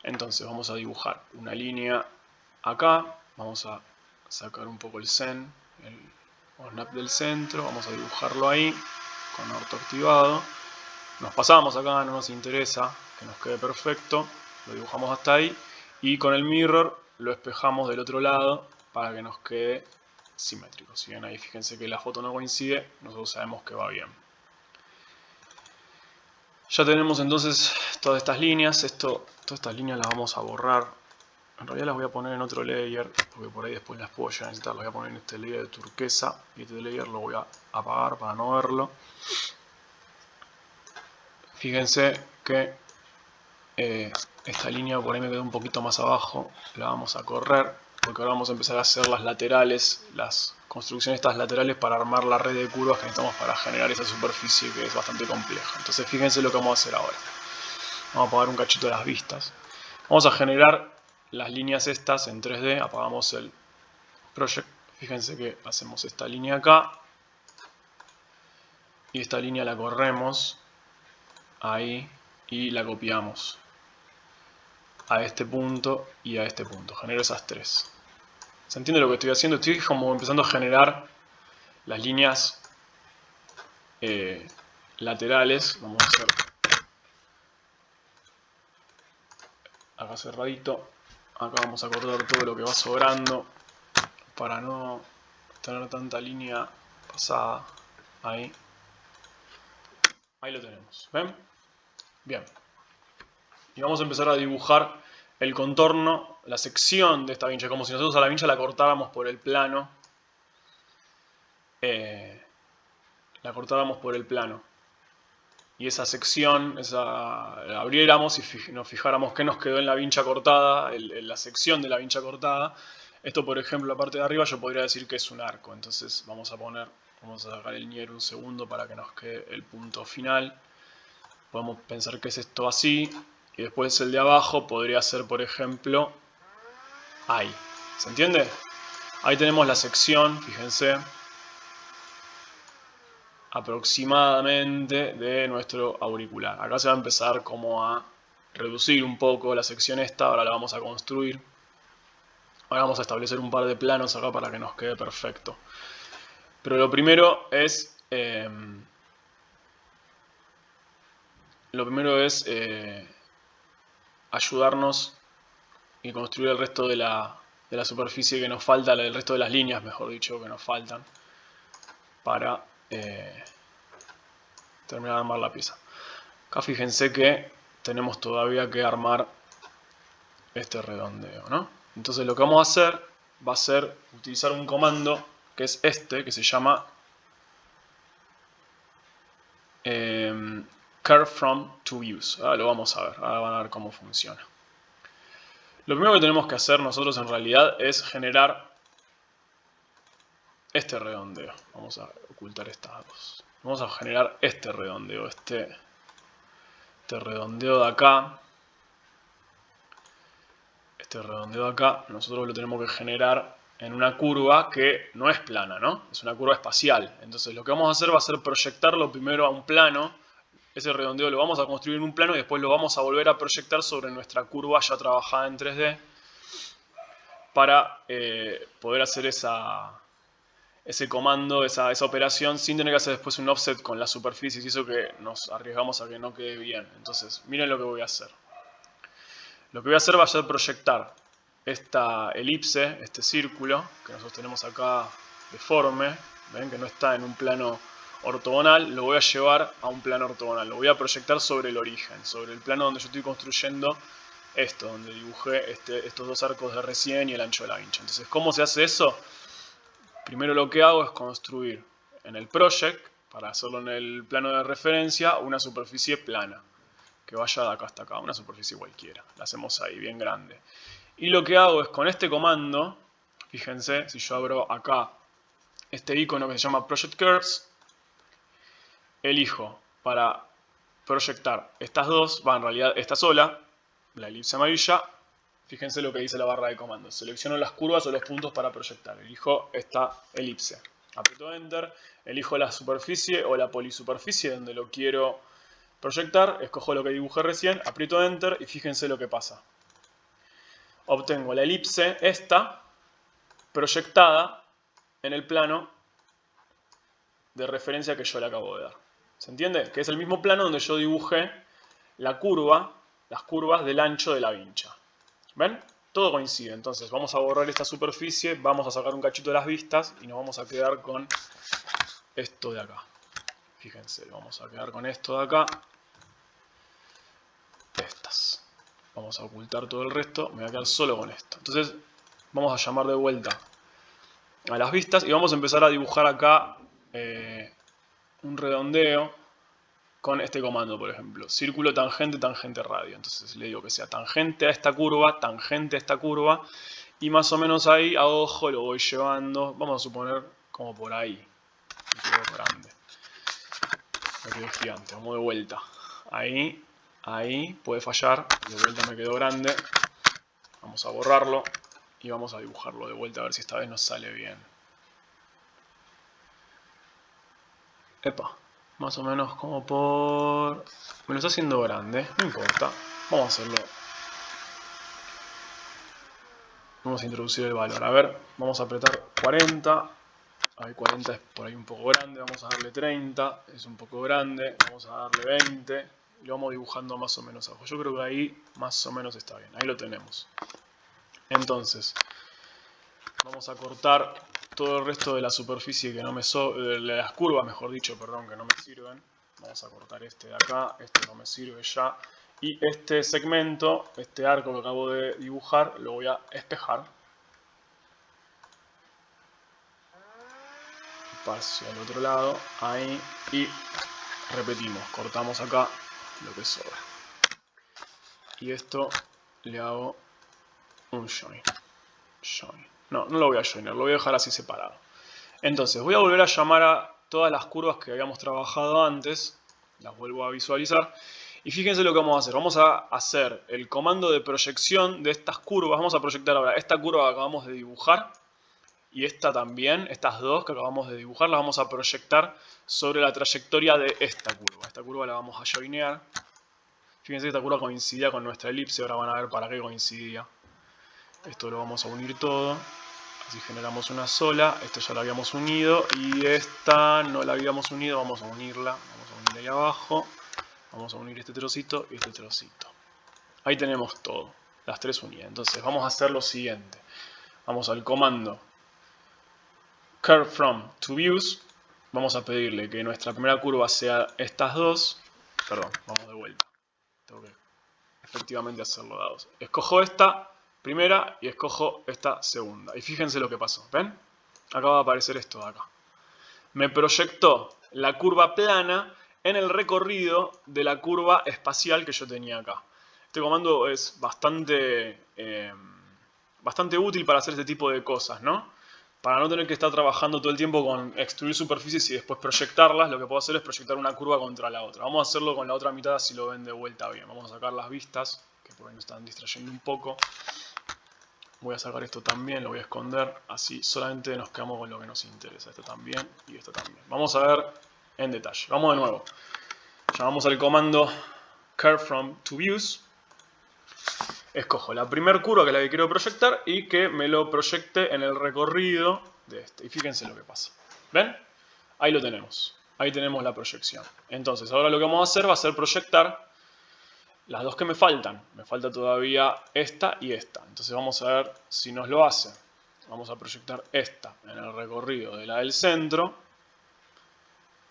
A: entonces vamos a dibujar una línea acá, vamos a sacar un poco el zen, el snap del centro, vamos a dibujarlo ahí, con orto activado. Nos pasamos acá, no nos interesa que nos quede perfecto, lo dibujamos hasta ahí y con el mirror lo espejamos del otro lado para que nos quede simétrico. Si bien ahí fíjense que la foto no coincide, nosotros sabemos que va bien. Ya tenemos entonces todas estas líneas. Todas estas líneas las vamos a borrar. En realidad las voy a poner en otro layer, porque por ahí después las puedo ya necesitar. Las voy a poner en este layer de turquesa, y este layer lo voy a apagar para no verlo. Fíjense que esta línea por ahí me quedó un poquito más abajo. La vamos a correr, porque ahora vamos a empezar a hacer las laterales, las construcciones estas laterales para armar la red de curvas que necesitamos para generar esa superficie que es bastante compleja. Entonces fíjense lo que vamos a hacer ahora. Vamos a apagar un cachito de las vistas. Vamos a generar las líneas estas en 3D. Apagamos el project. Fíjense que hacemos esta línea acá. Y esta línea la corremos ahí y la copiamos a este punto y a este punto. Genero esas tres. ¿Se entiende lo que estoy haciendo? Estoy como empezando a generar las líneas laterales. Vamos a hacer acá cerradito. Acá vamos a cortar todo lo que va sobrando para no tener tanta línea pasada. Ahí lo tenemos. ¿Ven? Bien. Y vamos a empezar a dibujar el contorno, la sección de esta vincha, como si nosotros a la vincha la cortáramos por el plano. Y esa sección, la abriéramos y nos fijáramos qué nos quedó en la vincha cortada, en la sección de la vincha cortada. Esto, por ejemplo, la parte de arriba yo podría decir que es un arco. Entonces vamos a sacar el nier un segundo para que nos quede el punto final. Podemos pensar que es esto así. Y después el de abajo podría ser, por ejemplo, ahí. ¿Se entiende? Ahí tenemos la sección, fíjense, aproximadamente de nuestro auricular. Acá se va a empezar como a reducir un poco la sección esta. Ahora la vamos a construir. Ahora vamos a establecer un par de planos acá para que nos quede perfecto. Pero lo primero es ayudarnos y construir el resto de la superficie que nos falta, el resto de las líneas, mejor dicho, que nos faltan para terminar de armar la pieza. Acá fíjense que tenemos todavía que armar este redondeo, ¿no? Entonces lo que vamos a hacer va a ser utilizar un comando que es este, que se llama curve from to views. Ahora lo vamos a ver, ahora van a ver cómo funciona. Lo primero que tenemos que hacer nosotros en realidad es generar este redondeo. Vamos a ocultar estas dos. Vamos a generar este redondeo, este redondeo de acá. Este redondeo de acá nosotros lo tenemos que generar en una curva que no es plana, ¿no? Es una curva espacial. Entonces lo que vamos a hacer va a ser proyectarlo primero a un plano. Ese redondeo lo vamos a construir en un plano y después lo vamos a volver a proyectar sobre nuestra curva ya trabajada en 3D para poder hacer ese comando, esa operación sin tener que hacer después un offset con las superficies y eso que nos arriesgamos a que no quede bien. Entonces miren lo que voy a hacer. Lo que voy a hacer va a ser proyectar esta elipse, este círculo que nosotros tenemos acá deforme, ven que no está en un plano ortogonal, lo voy a llevar a un plano ortogonal, lo voy a proyectar sobre el origen, sobre el plano donde yo estoy construyendo esto, donde dibujé estos dos arcos de recién y el ancho de la vincha. Entonces, ¿cómo se hace eso? Primero lo que hago es construir en el project, para hacerlo en el plano de referencia, una superficie plana que vaya de acá hasta acá, una superficie cualquiera. La hacemos ahí, bien grande. Y lo que hago es con este comando, fíjense, si yo abro acá este icono que se llama Project Curves, elijo para proyectar estas dos, en realidad esta sola, la elipse amarilla. Fíjense lo que dice la barra de comandos. Selecciono las curvas o los puntos para proyectar. Elijo esta elipse. Aprieto Enter. Elijo la superficie o la polisuperficie donde lo quiero proyectar. Escojo lo que dibujé recién. Aprieto Enter y fíjense lo que pasa. Obtengo la elipse, esta, proyectada en el plano de referencia que yo le acabo de dar. ¿Se entiende? Que es el mismo plano donde yo dibujé la curva, las curvas del ancho de la vincha. ¿Ven? todo coincide. Entonces vamos a borrar esta superficie, vamos a sacar un cachito de las vistas y nos vamos a quedar con esto de acá. Fíjense, vamos a quedar con esto de acá. Estas. Vamos a ocultar todo el resto, me voy a quedar solo con esto. Entonces vamos a llamar de vuelta a las vistas y vamos a empezar a dibujar acá un redondeo con este comando, por ejemplo, círculo tangente, tangente radio. Entonces le digo que sea tangente a esta curva, tangente a esta curva, y más o menos ahí a ojo lo voy llevando, vamos a suponer como por ahí. Me quedo grande, me quedo gigante, vamos de vuelta. Ahí puede fallar, de vuelta me quedó grande. Vamos a borrarlo y vamos a dibujarlo de vuelta a ver si esta vez nos sale bien. Epa. Más o menos como por... Me lo está haciendo grande, no importa. Vamos a hacerlo. Vamos a introducir el valor. A ver, vamos a apretar 40. Ahí 40 es por ahí un poco grande. Vamos a darle 30. Es un poco grande. Vamos a darle 20. Y lo vamos dibujando más o menos abajo. Yo creo que ahí más o menos está bien. Ahí lo tenemos. Entonces, vamos a cortar todo el resto de la superficie que no me de las curvas, mejor dicho, perdón, que no me sirven. Vamos a cortar este de acá, este no me sirve ya. Y este segmento, este arco que acabo de dibujar, lo voy a espejar. Paso al otro lado, ahí, y repetimos, cortamos acá lo que sobra. Y esto le hago un join. No lo voy a joinar, lo voy a dejar así separado. Entonces voy a volver a llamar a todas las curvas que habíamos trabajado antes. Las vuelvo a visualizar. Y fíjense lo que vamos a hacer. Vamos a hacer el comando de proyección de estas curvas. Vamos a proyectar ahora esta curva que acabamos de dibujar. Y esta también, estas dos que acabamos de dibujar, las vamos a proyectar sobre la trayectoria de esta curva. Esta curva la vamos a joinear. Fíjense que esta curva coincidía con nuestra elipse. Ahora van a ver para qué coincidía. Esto lo vamos a unir todo. Así generamos una sola, esto ya la habíamos unido y esta no la habíamos unido, vamos a unirla, vamos a unir ahí abajo, vamos a unir este trocito y este trocito. Ahí tenemos todo, las tres unidas. Entonces vamos a hacer lo siguiente, vamos al comando curve from to views, vamos a pedirle que nuestra primera curva sea estas dos, perdón, vamos de vuelta, tengo que efectivamente hacerlo dados. Escojo esta primera y escojo esta segunda. Y fíjense lo que pasó, ¿ven? Acaba de aparecer esto de acá. Me proyectó la curva plana en el recorrido de la curva espacial que yo tenía acá. Este comando es bastante útil para hacer este tipo de cosas, ¿no? Para no tener que estar trabajando todo el tiempo con extruir superficies y después proyectarlas, lo que puedo hacer es proyectar una curva contra la otra. Vamos a hacerlo con la otra mitad así lo ven de vuelta bien. Vamos a sacar las vistas, que por ahí nos están distrayendo un poco. Voy a sacar esto también, lo voy a esconder, así solamente nos quedamos con lo que nos interesa. Esto también y esto también. Vamos a ver en detalle. Vamos de nuevo. Llamamos al comando curve from to views. Escojo la primer curva que es la que quiero proyectar y que me lo proyecte en el recorrido de este. Y fíjense lo que pasa. ¿Ven? Ahí lo tenemos. Ahí tenemos la proyección. Entonces, ahora lo que vamos a hacer va a ser proyectar las dos que me faltan. Me falta todavía esta y esta. Entonces vamos a ver si nos lo hace. Vamos a proyectar esta en el recorrido de la del centro,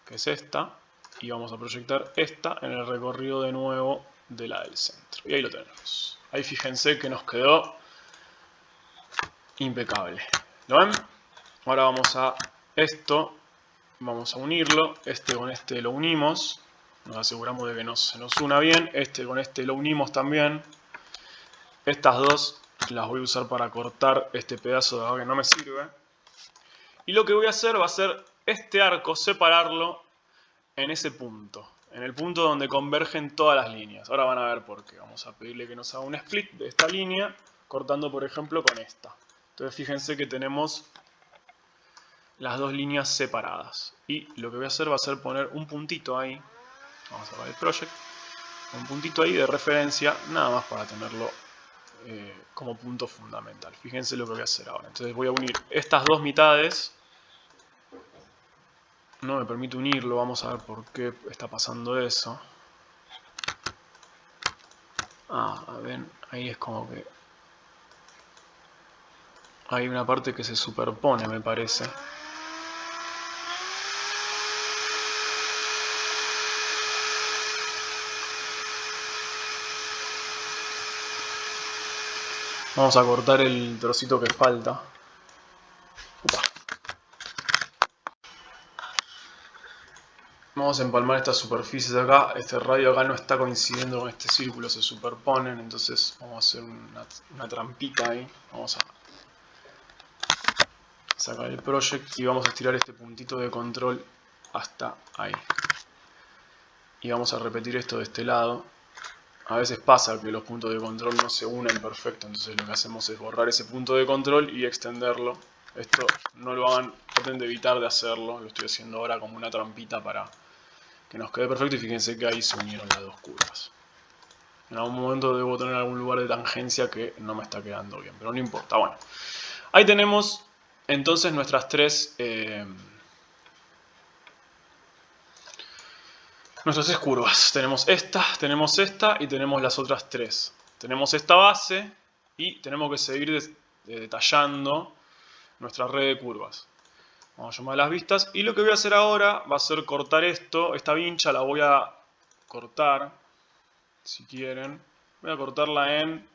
A: que es esta. Y vamos a proyectar esta en el recorrido de nuevo de la del centro. Y ahí lo tenemos. Ahí fíjense que nos quedó impecable. ¿Lo ven? Ahora vamos a esto. Vamos a unirlo. Este con este lo unimos. Nos aseguramos de que se nos una bien. Este con este lo unimos también. Estas dos las voy a usar para cortar este pedazo de acá que no me sirve. Y lo que voy a hacer va a ser este arco separarlo en ese punto. En el punto donde convergen todas las líneas. Ahora van a ver por qué. Vamos a pedirle que nos haga un split de esta línea, cortando por ejemplo con esta. Entonces fíjense que tenemos las dos líneas separadas. Y lo que voy a hacer va a ser poner un puntito ahí. Vamos a ver el project. Un puntito ahí de referencia, nada más para tenerlo como punto fundamental. Fíjense lo que voy a hacer ahora. Entonces voy a unir estas dos mitades. No me permite unirlo, vamos a ver por qué está pasando eso. Ven, ahí es como que hay una parte que se superpone, me parece. Vamos a cortar el trocito que falta. Upa. Vamos a empalmar estas superficies acá. Este radio acá no está coincidiendo con este círculo, se superponen. Entonces vamos a hacer una trampita ahí. Vamos a sacar el project y vamos a estirar este puntito de control hasta ahí. Y vamos a repetir esto de este lado. A veces pasa que los puntos de control no se unen perfecto, entonces lo que hacemos es borrar ese punto de control y extenderlo. Esto no lo hagan, traten de evitar de hacerlo, lo estoy haciendo ahora como una trampita para que nos quede perfecto y fíjense que ahí se unieron las dos curvas. En algún momento debo tener algún lugar de tangencia que no me está quedando bien, pero no importa. Bueno, ahí tenemos entonces nuestras tres curvas. Tenemos esta y tenemos las otras tres. Tenemos esta base y tenemos que seguir detallando nuestra red de curvas. Vamos a llamar las vistas y lo que voy a hacer ahora va a ser cortar esta vincha la voy a cortar, si quieren. Voy a cortarla en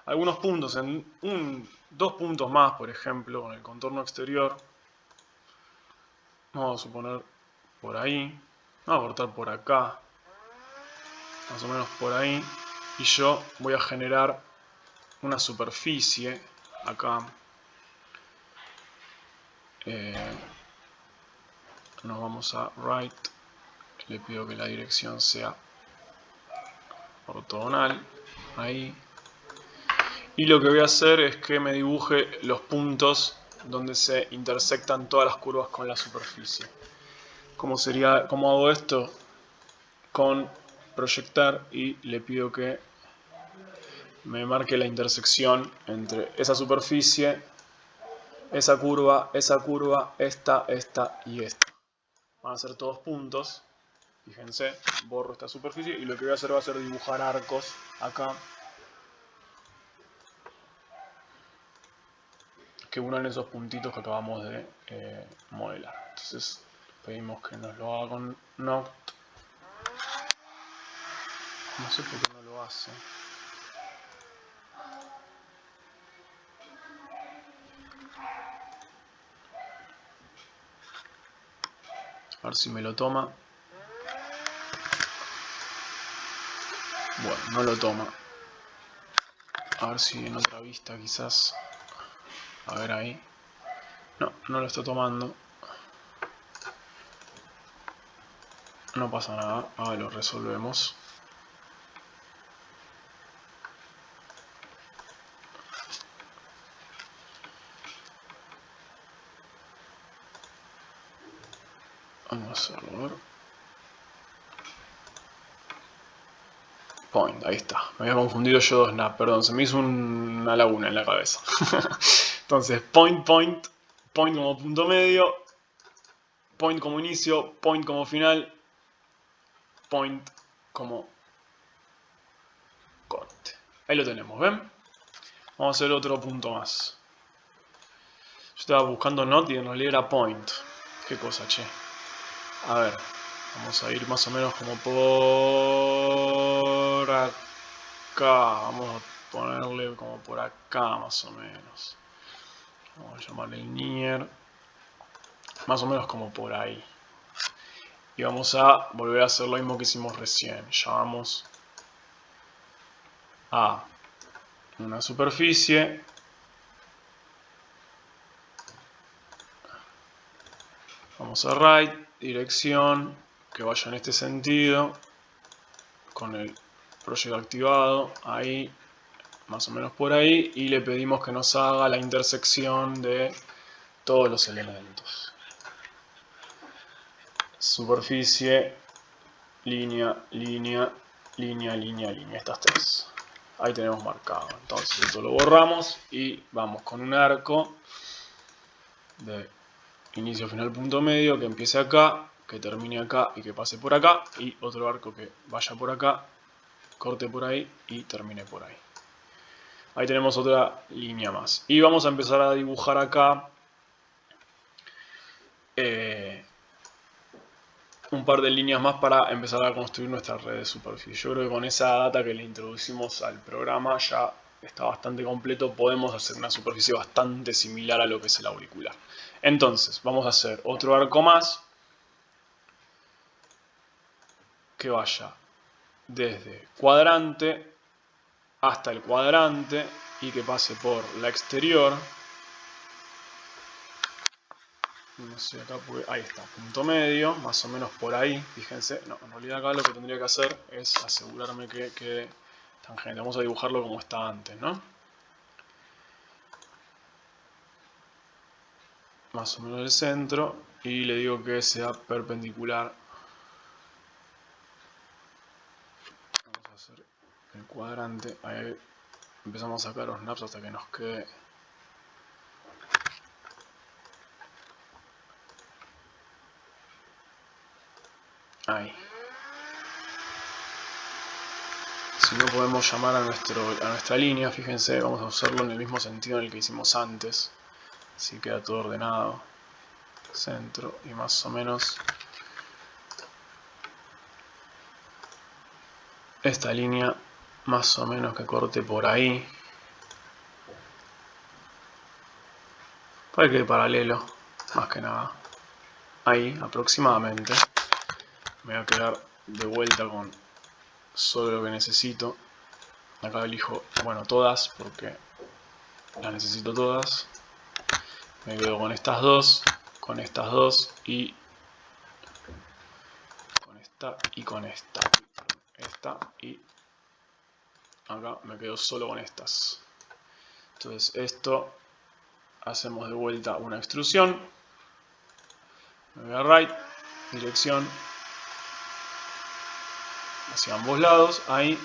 A: algunos puntos, en dos puntos más, por ejemplo, con el contorno exterior. Vamos a suponer por ahí. Vamos a cortar por acá, más o menos por ahí, y yo voy a generar una superficie acá. Nos vamos a right, le pido que la dirección sea ortogonal, ahí, y lo que voy a hacer es que me dibuje los puntos donde se intersectan todas las curvas con la superficie. ¿Cómo hago esto? Con proyectar, y le pido que me marque la intersección entre esa superficie, esa curva, esta y esta. Van a ser todos puntos. Fíjense, borro esta superficie y lo que voy a hacer va a ser dibujar arcos acá que unan esos puntitos que acabamos de modelar. Entonces pedimos que nos lo haga con Noct. No sé por qué no lo hace. A ver si me lo toma. Bueno, no lo toma. A ver si en otra vista quizás. A ver ahí. No, no lo está tomando. No pasa nada. Ahora lo resolvemos. Vamos a hacerlo, a ver. Point, ahí está. Me había confundido yo dos snap, perdón, se me hizo una laguna en la cabeza. Entonces, point como punto medio, point como inicio, point como final, point como corte. Ahí lo tenemos, ¿ven? Vamos a hacer otro punto más. Yo estaba buscando not y en realidad era point. Qué cosa, che. A ver, vamos a ir más o menos como por acá. Vamos a ponerle como por acá más o menos. Vamos a llamarle el near. Más o menos como por ahí. Y vamos a volver a hacer lo mismo que hicimos recién. Llamamos a una superficie. Vamos a right, dirección, que vaya en este sentido. Con el project activado, ahí, más o menos por ahí. Y le pedimos que nos haga la intersección de todos los elementos. Superficie, línea, línea, línea, línea, línea. Estas tres. Ahí tenemos marcado. Entonces esto lo borramos y vamos con un arco de inicio, final, punto medio, que empiece acá, que termine acá y que pase por acá. Y otro arco que vaya por acá, corte por ahí y termine por ahí. Ahí tenemos otra línea más. Y vamos a empezar a dibujar acá un par de líneas más para empezar a construir nuestra red de superficie. Yo creo que con esa data que le introducimos al programa ya está bastante completo. Podemos hacer una superficie bastante similar a lo que es el auricular. Entonces, vamos a hacer otro arco más que vaya desde cuadrante hasta el cuadrante y que pase por la exterior. No sé acá, ahí está, punto medio, más o menos por ahí, fíjense. No, en realidad acá lo que tendría que hacer es asegurarme que quede tangente. Vamos a dibujarlo como está antes, ¿no? Más o menos el centro, y le digo que sea perpendicular. Vamos a hacer el cuadrante, ahí empezamos a sacar los snaps hasta que nos quede ahí. Si no podemos llamar a nuestra línea, fíjense, vamos a usarlo en el mismo sentido en el que hicimos antes. Así queda todo ordenado. Centro y más o menos esta línea, más o menos que corte por ahí. Para que quede paralelo, más que nada. Ahí, aproximadamente. Me voy a quedar de vuelta con solo lo que necesito. Acá elijo, bueno, todas, porque las necesito todas. Me quedo con estas dos y con esta y con esta. Esta y acá me quedo solo con estas. Entonces esto, hacemos de vuelta una extrusión. Me voy a right, dirección hacia ambos lados, ahí,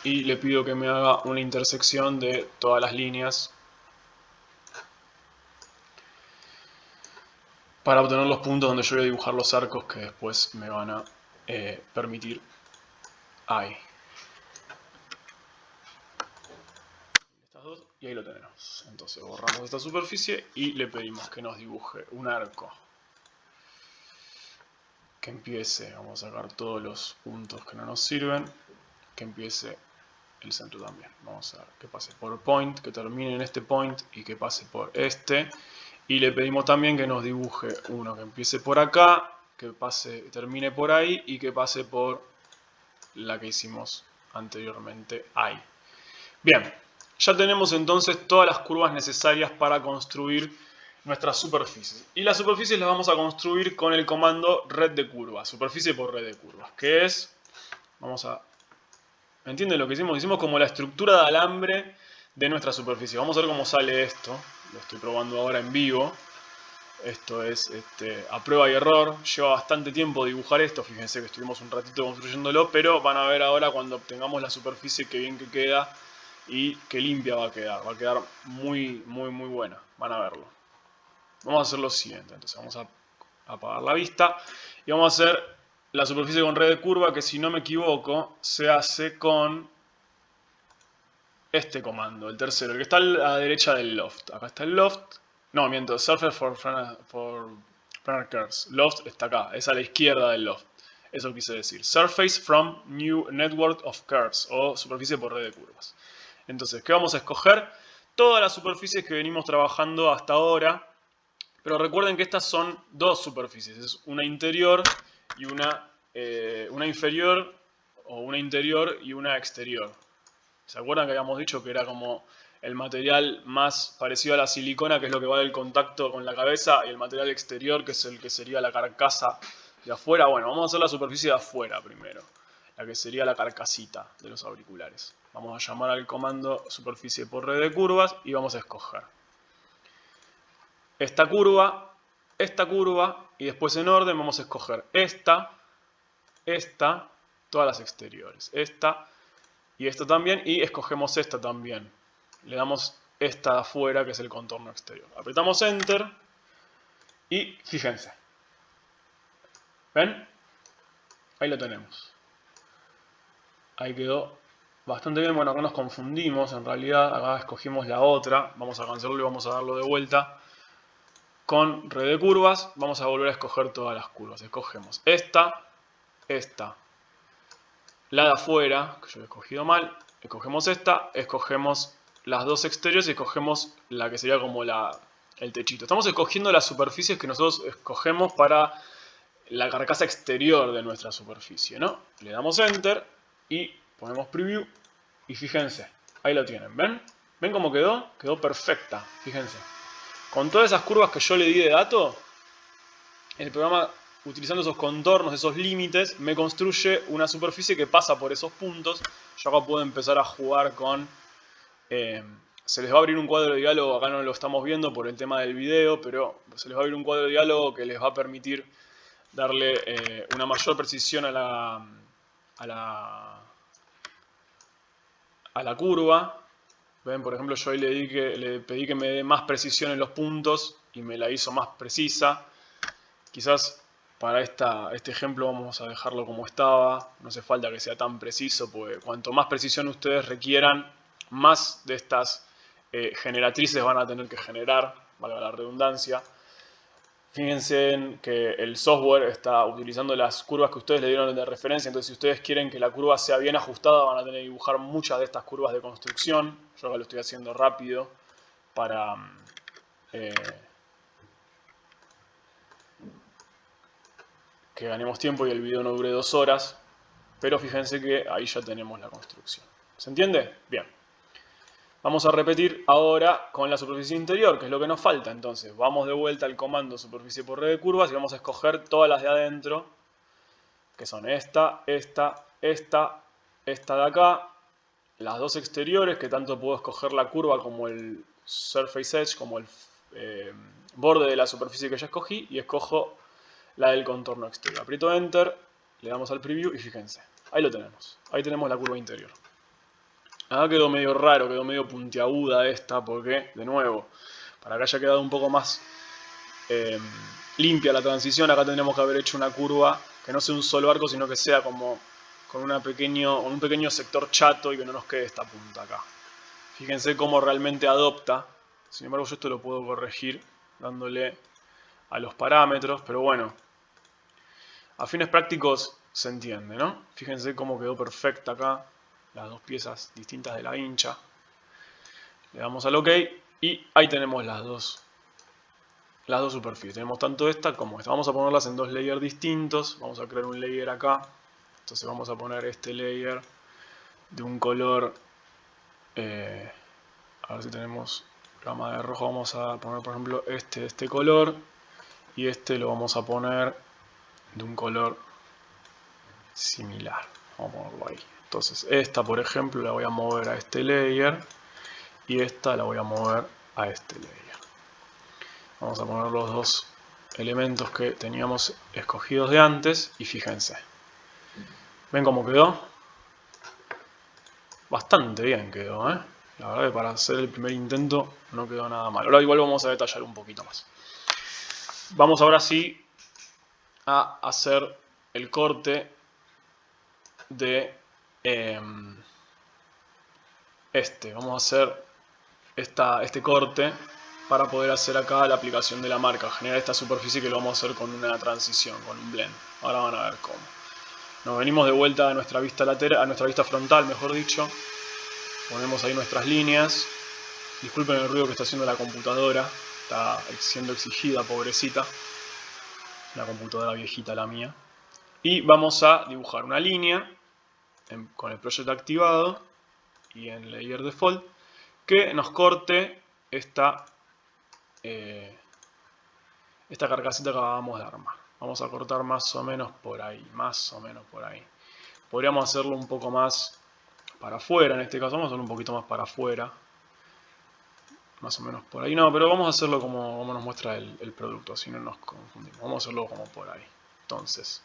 A: y le pido que me haga una intersección de todas las líneas para obtener los puntos donde yo voy a dibujar los arcos que después me van a permitir ahí. Estas dos, y ahí lo tenemos. Entonces borramos esta superficie y le pedimos que nos dibuje un arco que empiece, vamos a sacar todos los puntos que no nos sirven, que empiece el centro también. Vamos a ver que pase por point, que termine en este point y que pase por este. Y le pedimos también que nos dibuje uno que empiece por acá, que termine por ahí y que pase por la que hicimos anteriormente ahí. Bien, ya tenemos entonces todas las curvas necesarias para construir nuestras superficies. Y las superficies las vamos a construir con el comando red de curvas, superficie por red de curvas, que es, ¿me entienden lo que hicimos? Hicimos como la estructura de alambre de nuestra superficie. Vamos a ver cómo sale esto, lo estoy probando ahora en vivo. Esto es a prueba y error, lleva bastante tiempo dibujar esto, fíjense que estuvimos un ratito construyéndolo, pero van a ver ahora cuando obtengamos la superficie qué bien que queda y qué limpia va a quedar muy buena, van a verlo. Vamos a hacer lo siguiente, entonces vamos a apagar la vista y vamos a hacer la superficie con red de curva, que si no me equivoco se hace con este comando, el tercero, el que está a la derecha del loft. Acá está el loft. No, miento, Surface for Planar Curves. Loft está acá, es a la izquierda del loft. Eso quise decir. Surface from New Network of Curves, o superficie por red de curvas. Entonces, ¿qué vamos a escoger? Todas las superficies que venimos trabajando hasta ahora. Pero recuerden que estas son dos superficies. Es una interior y una inferior, o una interior y una exterior. ¿Se acuerdan que habíamos dicho que era como el material más parecido a la silicona, que es lo que va del contacto con la cabeza, y el material exterior, que es el que sería la carcasa de afuera? Bueno, vamos a hacer la superficie de afuera primero, la que sería la carcasita de los auriculares. Vamos a llamar al comando superficie por red de curvas y vamos a escoger esta curva, y después en orden vamos a escoger esta, todas las exteriores, esta y esta también, y escogemos esta también. Le damos esta de afuera, que es el contorno exterior. Apretamos Enter y fíjense. ¿Ven? Ahí lo tenemos. Ahí quedó bastante bien. Bueno, acá nos confundimos, en realidad acá escogimos la otra. Vamos a cancelarlo y vamos a darlo de vuelta. Con red de curvas vamos a volver a escoger todas las curvas. Escogemos esta, la de afuera, que yo he escogido mal. Escogemos esta, escogemos las dos exteriores y escogemos la que sería como el techito. Estamos escogiendo las superficies que nosotros escogemos para la carcasa exterior de nuestra superficie, ¿no? Le damos Enter y ponemos Preview y fíjense, ahí lo tienen, ¿ven? ¿Ven cómo quedó? Quedó perfecta, fíjense. Con todas esas curvas que yo le di de dato, el programa, utilizando esos contornos, esos límites, me construye una superficie que pasa por esos puntos. Yo acá puedo empezar a jugar con... se les va a abrir un cuadro de diálogo, acá no lo estamos viendo por el tema del video, pero se les va a abrir un cuadro de diálogo que les va a permitir darle una mayor precisión a la curva. Ven, por ejemplo, yo ahí le pedí que me dé más precisión en los puntos y me la hizo más precisa. Quizás para este ejemplo vamos a dejarlo como estaba. No hace falta que sea tan preciso, porque cuanto más precisión ustedes requieran, más de estas generatrices van a tener que generar, valga la redundancia. Fíjense en que el software está utilizando las curvas que ustedes le dieron de referencia, entonces si ustedes quieren que la curva sea bien ajustada van a tener que dibujar muchas de estas curvas de construcción. Yo acá lo estoy haciendo rápido para que ganemos tiempo y el video no dure 2 horas, pero fíjense que ahí ya tenemos la construcción. ¿Se entiende? Bien. Vamos a repetir ahora con la superficie interior, que es lo que nos falta. Entonces, vamos de vuelta al comando superficie por red de curvas y vamos a escoger todas las de adentro, que son esta de acá, las dos exteriores, que tanto puedo escoger la curva como el surface edge, como el borde de la superficie que ya escogí, y escojo la del contorno exterior. Aprieto Enter, le damos al preview y fíjense, ahí lo tenemos. Ahí tenemos la curva interior. Acá quedó medio raro, quedó medio puntiaguda esta, porque, de nuevo, para que haya quedado un poco más limpia la transición, acá tendríamos que haber hecho una curva que no sea un solo arco, sino que sea como con un pequeño sector chato y que no nos quede esta punta acá. Fíjense cómo realmente adopta. Sin embargo, yo esto lo puedo corregir dándole a los parámetros, pero bueno, a fines prácticos se entiende, ¿no? Fíjense cómo quedó perfecta acá, las dos piezas distintas de la hincha. Le damos al OK y ahí tenemos las dos superficies. Tenemos tanto esta como esta. Vamos a ponerlas en dos layers distintos. Vamos a crear un layer acá. Entonces vamos a poner este layer de un color... a ver si tenemos gama de rojo. Vamos a poner, por ejemplo, este de este color. Y este lo vamos a poner de un color similar. Vamos a ponerlo ahí. Entonces esta, por ejemplo, la voy a mover a este layer. Y esta la voy a mover a este layer. Vamos a poner los dos elementos que teníamos escogidos de antes. Y fíjense. ¿Ven cómo quedó? Bastante bien quedó, ¿eh? La verdad que para hacer el primer intento no quedó nada mal. Ahora igual vamos a detallar un poquito más. Vamos ahora sí a hacer el corte de Vamos a hacer este corte para poder hacer acá la aplicación de la marca. Generar esta superficie que lo vamos a hacer con una transición, con un blend. Ahora van a ver cómo. Nos venimos de vuelta a nuestra vista lateral, a nuestra vista frontal, mejor dicho. Ponemos ahí nuestras líneas. Disculpen el ruido que está haciendo la computadora. Está siendo exigida, pobrecita. Una computadora viejita la mía. Y vamos a dibujar una línea con el project activado y en layer default que nos corte esta carcasita que acabamos de armar. Vamos a cortar más o menos por ahí, Podríamos hacerlo un poco más para afuera, en este caso vamos a hacerlo un poquito más para afuera. Más o menos por ahí, no, pero vamos a hacerlo como nos muestra el producto, así no nos confundimos. Vamos a hacerlo como por ahí. Entonces,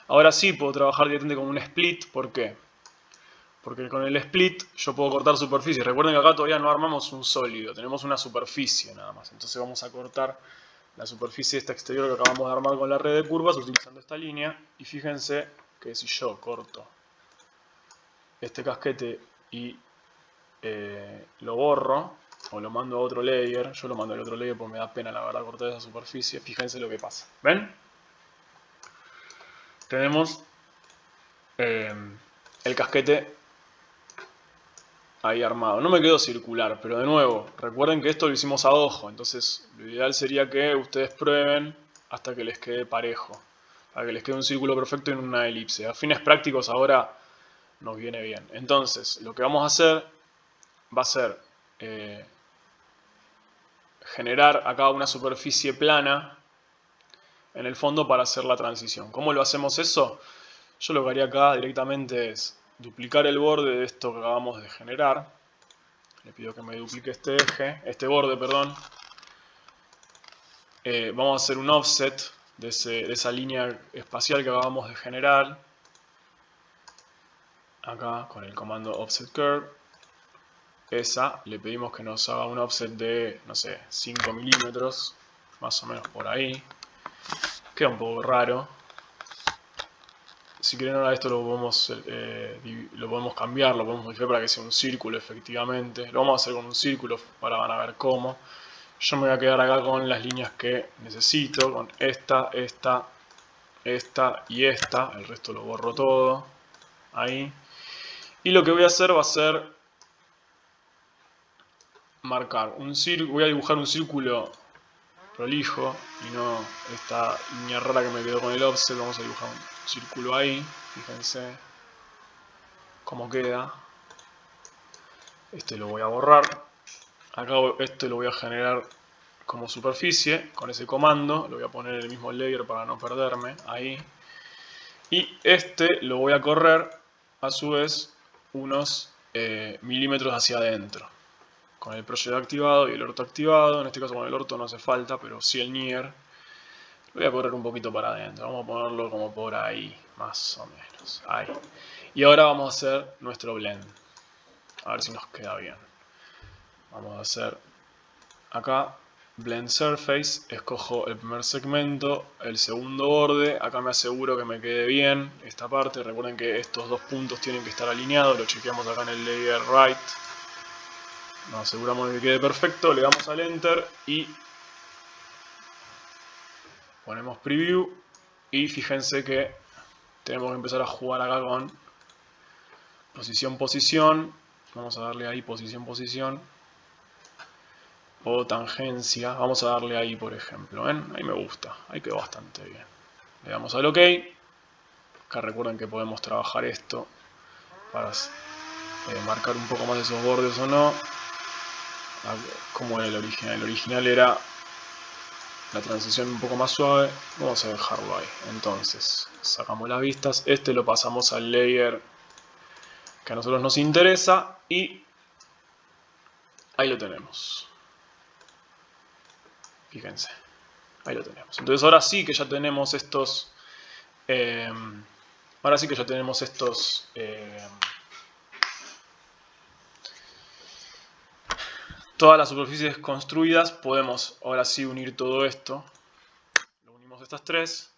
A: ahora sí puedo trabajar directamente con un split, ¿por qué? Porque con el split yo puedo cortar superficie. Recuerden que acá todavía no armamos un sólido, tenemos una superficie nada más. Entonces vamos a cortar la superficie esta exterior que acabamos de armar con la red de curvas utilizando esta línea. Y fíjense que si yo corto este casquete y lo borro o lo mando a otro layer. Yo lo mando al otro layer porque me da pena la verdad cortar esa superficie. Fíjense lo que pasa. ¿Ven? Tenemos el casquete ahí armado. No me quedó circular, pero de nuevo, recuerden que esto lo hicimos a ojo. Entonces lo ideal sería que ustedes prueben hasta que les quede parejo. Para que les quede un círculo perfecto en una elipse. A fines prácticos ahora nos viene bien. Entonces, lo que vamos a hacer va a ser generar acá una superficie plana en el fondo para hacer la transición. ¿Cómo lo hacemos eso? Yo lo que haría acá directamente es duplicar el borde de esto que acabamos de generar. Le pido que me duplique este eje, este borde, perdón. Vamos a hacer un offset de esa línea espacial que acabamos de generar. Acá con el comando offset curve. Esa, le pedimos que nos haga un offset de, no sé, 5 milímetros. Más o menos por ahí. Queda un poco raro. Si quieren ahora esto lo podemos cambiar, lo podemos modificar para que sea un círculo efectivamente. Lo vamos a hacer con un círculo, ahora van a ver cómo. Yo me voy a quedar acá con las líneas que necesito, con esta y esta. El resto lo borro todo. Ahí. Y lo que voy a hacer va a ser marcar un círculo. Voy a dibujar un círculo prolijo y no esta línea rara que me quedó con el offset. Vamos a dibujar un círculo ahí. Fíjense cómo queda. Este lo voy a borrar. Acá este lo voy a generar como superficie con ese comando. Lo voy a poner en el mismo layer para no perderme. Ahí. Y este lo voy a correr a su vez unos milímetros hacia adentro. Con el project activado y el orto activado. En este caso con el orto no hace falta, pero sí el near. Lo voy a correr un poquito para adentro. Vamos a ponerlo como por ahí, más o menos. Ahí. Y ahora vamos a hacer nuestro blend. A ver si nos queda bien. Vamos a hacer acá Blend Surface, escojo el primer segmento, el segundo borde, acá me aseguro que me quede bien esta parte. Recuerden que estos dos puntos tienen que estar alineados, lo chequeamos acá en el layer right. Nos aseguramos de que quede perfecto, le damos al enter y ponemos preview. Y fíjense que tenemos que empezar a jugar acá con posición, posición. Vamos a darle ahí posición, posición. O tangencia, vamos a darle ahí por ejemplo, ¿ven? Ahí me gusta, ahí quedó bastante bien. Le damos al OK. Acá recuerden que podemos trabajar esto para marcar un poco más de esos bordes o no. Como era el original. El original era la transición un poco más suave. Vamos a dejarlo ahí. Entonces, sacamos las vistas. Este lo pasamos al layer que a nosotros nos interesa. Y ahí lo tenemos. Fíjense. Ahí lo tenemos. Entonces ahora sí que ya tenemos estos... ahora sí que ya tenemos estos... todas las superficies construidas. Podemos ahora sí unir todo esto. Lo unimos estas tres.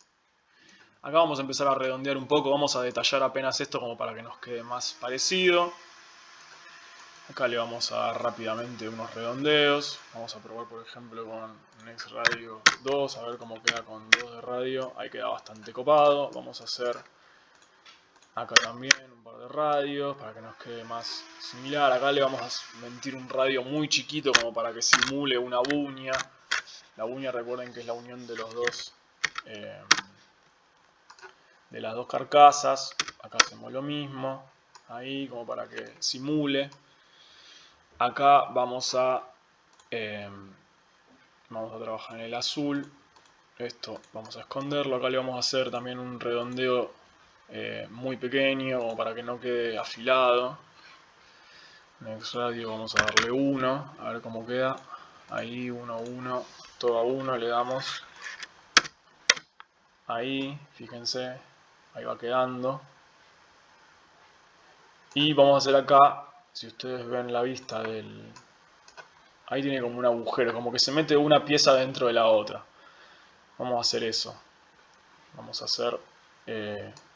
A: Acá vamos a empezar a redondear un poco. Vamos a detallar apenas esto como para que nos quede más parecido. Acá le vamos a dar rápidamente unos redondeos. Vamos a probar por ejemplo con Next Radio 2. A ver cómo queda con 2 de radio. Ahí queda bastante copado. Vamos a hacer acá también un par de radios para que nos quede más similar. Acá le vamos a mentir un radio muy chiquito como para que simule una buña. La buña recuerden que es la unión de los dos de las dos carcasas. Acá hacemos lo mismo. Ahí como para que simule. Acá vamos a trabajar en el azul. Esto vamos a esconderlo. Acá le vamos a hacer también un redondeo muy pequeño como para que no quede afilado. Next Radio vamos a darle 1, a ver cómo queda. Ahí 1, 1, todo a 1 le damos. Ahí, fíjense, ahí va quedando. Y vamos a hacer acá, si ustedes ven la vista del... Ahí tiene como un agujero, como que se mete una pieza dentro de la otra. Vamos a hacer eso. Vamos a hacer...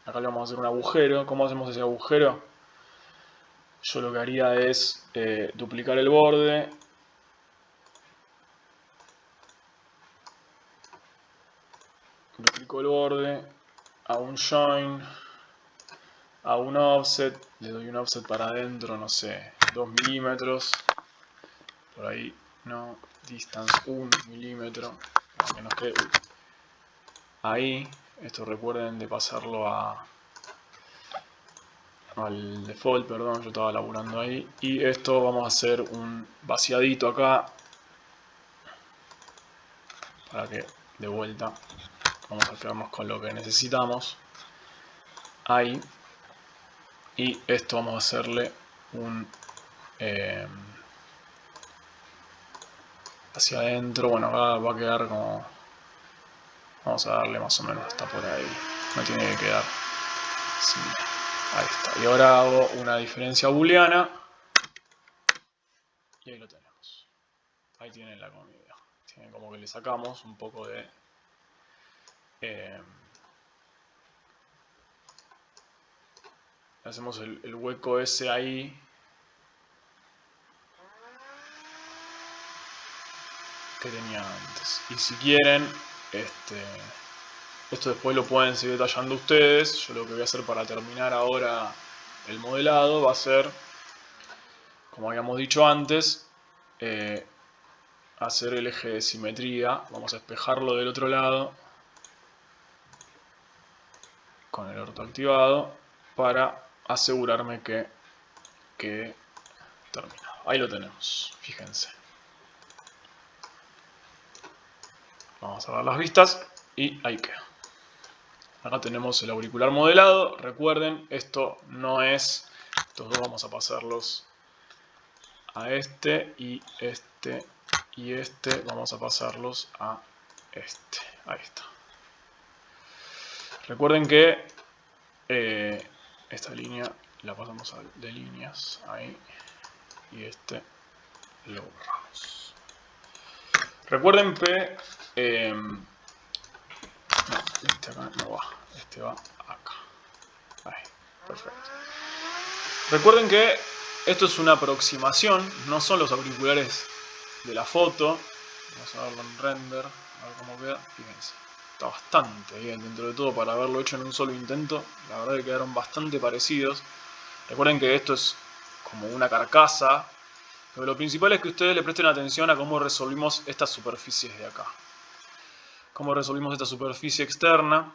A: acá le vamos a hacer un agujero. ¿Cómo hacemos ese agujero? yo lo que haría es duplicar el borde. Duplico el borde, hago un join, hago un offset, le doy un offset para adentro, no sé, 2 milímetros, por ahí, no, distance 1 milímetro, para que nos quede ahí. Esto recuerden de pasarlo al default, perdón, yo estaba laburando ahí. Y esto vamos a hacer un vaciadito acá, para que de vuelta vamos a quedarnos con lo que necesitamos. Ahí. Y esto vamos a hacerle un hacia adentro. Bueno, acá va a quedar como, vamos a darle más o menos hasta por ahí, no tiene que quedar así. Ahí está. Y ahora hago una diferencia booleana y ahí lo tenemos. Ahí tienen la comida. Tienen como que le sacamos un poco de hacemos el hueco ese ahí que tenía antes. Y si quieren, esto después lo pueden seguir detallando ustedes. Yo lo que voy a hacer para terminar ahora el modelado va a ser, como habíamos dicho antes, hacer el eje de simetría. Vamos a espejarlo del otro lado con el orto activado para asegurarme que quede terminado. Ahí lo tenemos, fíjense. Vamos a dar las vistas y ahí queda. Acá tenemos el auricular modelado. Recuerden, esto no es, estos dos vamos a pasarlos a este y este y este vamos a pasarlos a este. Ahí está. Recuerden que esta línea la pasamos de líneas ahí y este lo borramos. Recuerden que no, este acá no va, este va acá. Ahí, perfecto. Recuerden que esto es una aproximación, no son los auriculares de la foto. Vamos a verlo en render, a ver cómo queda. Fíjense, está bastante bien dentro de todo para haberlo hecho en un solo intento. La verdad que quedaron bastante parecidos. Recuerden que esto es como una carcasa, pero lo principal es que ustedes le presten atención a cómo resolvimos estas superficies de acá. Cómo resolvimos esta superficie externa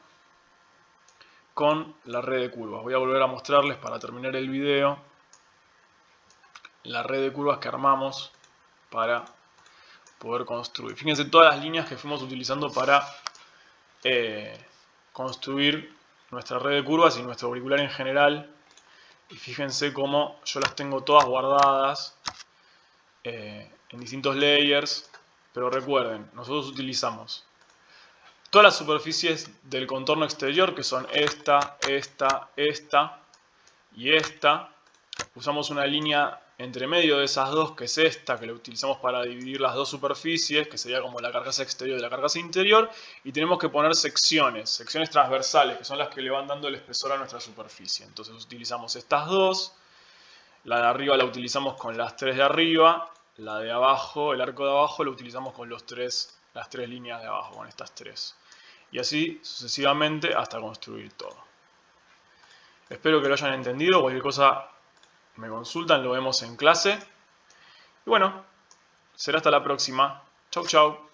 A: con la red de curvas. Voy a volver a mostrarles para terminar el video la red de curvas que armamos para poder construir. Fíjense todas las líneas que fuimos utilizando para construir nuestra red de curvas y nuestro auricular en general. Y fíjense cómo yo las tengo todas guardadas en distintos layers. Pero recuerden, nosotros utilizamos todas las superficies del contorno exterior, que son esta y esta. Usamos una línea entre medio de esas dos, que es esta, que la utilizamos para dividir las dos superficies, que sería como la carcasa exterior de la carcasa interior. Y tenemos que poner secciones transversales, que son las que le van dando el espesor a nuestra superficie. Entonces utilizamos estas dos. La de arriba la utilizamos con las tres de arriba. La de abajo, el arco de abajo, lo utilizamos con las tres líneas de abajo, con estas tres. Y así sucesivamente hasta construir todo. Espero que lo hayan entendido. Cualquier cosa me consultan, lo vemos en clase. Y bueno, será hasta la próxima. Chau, chau.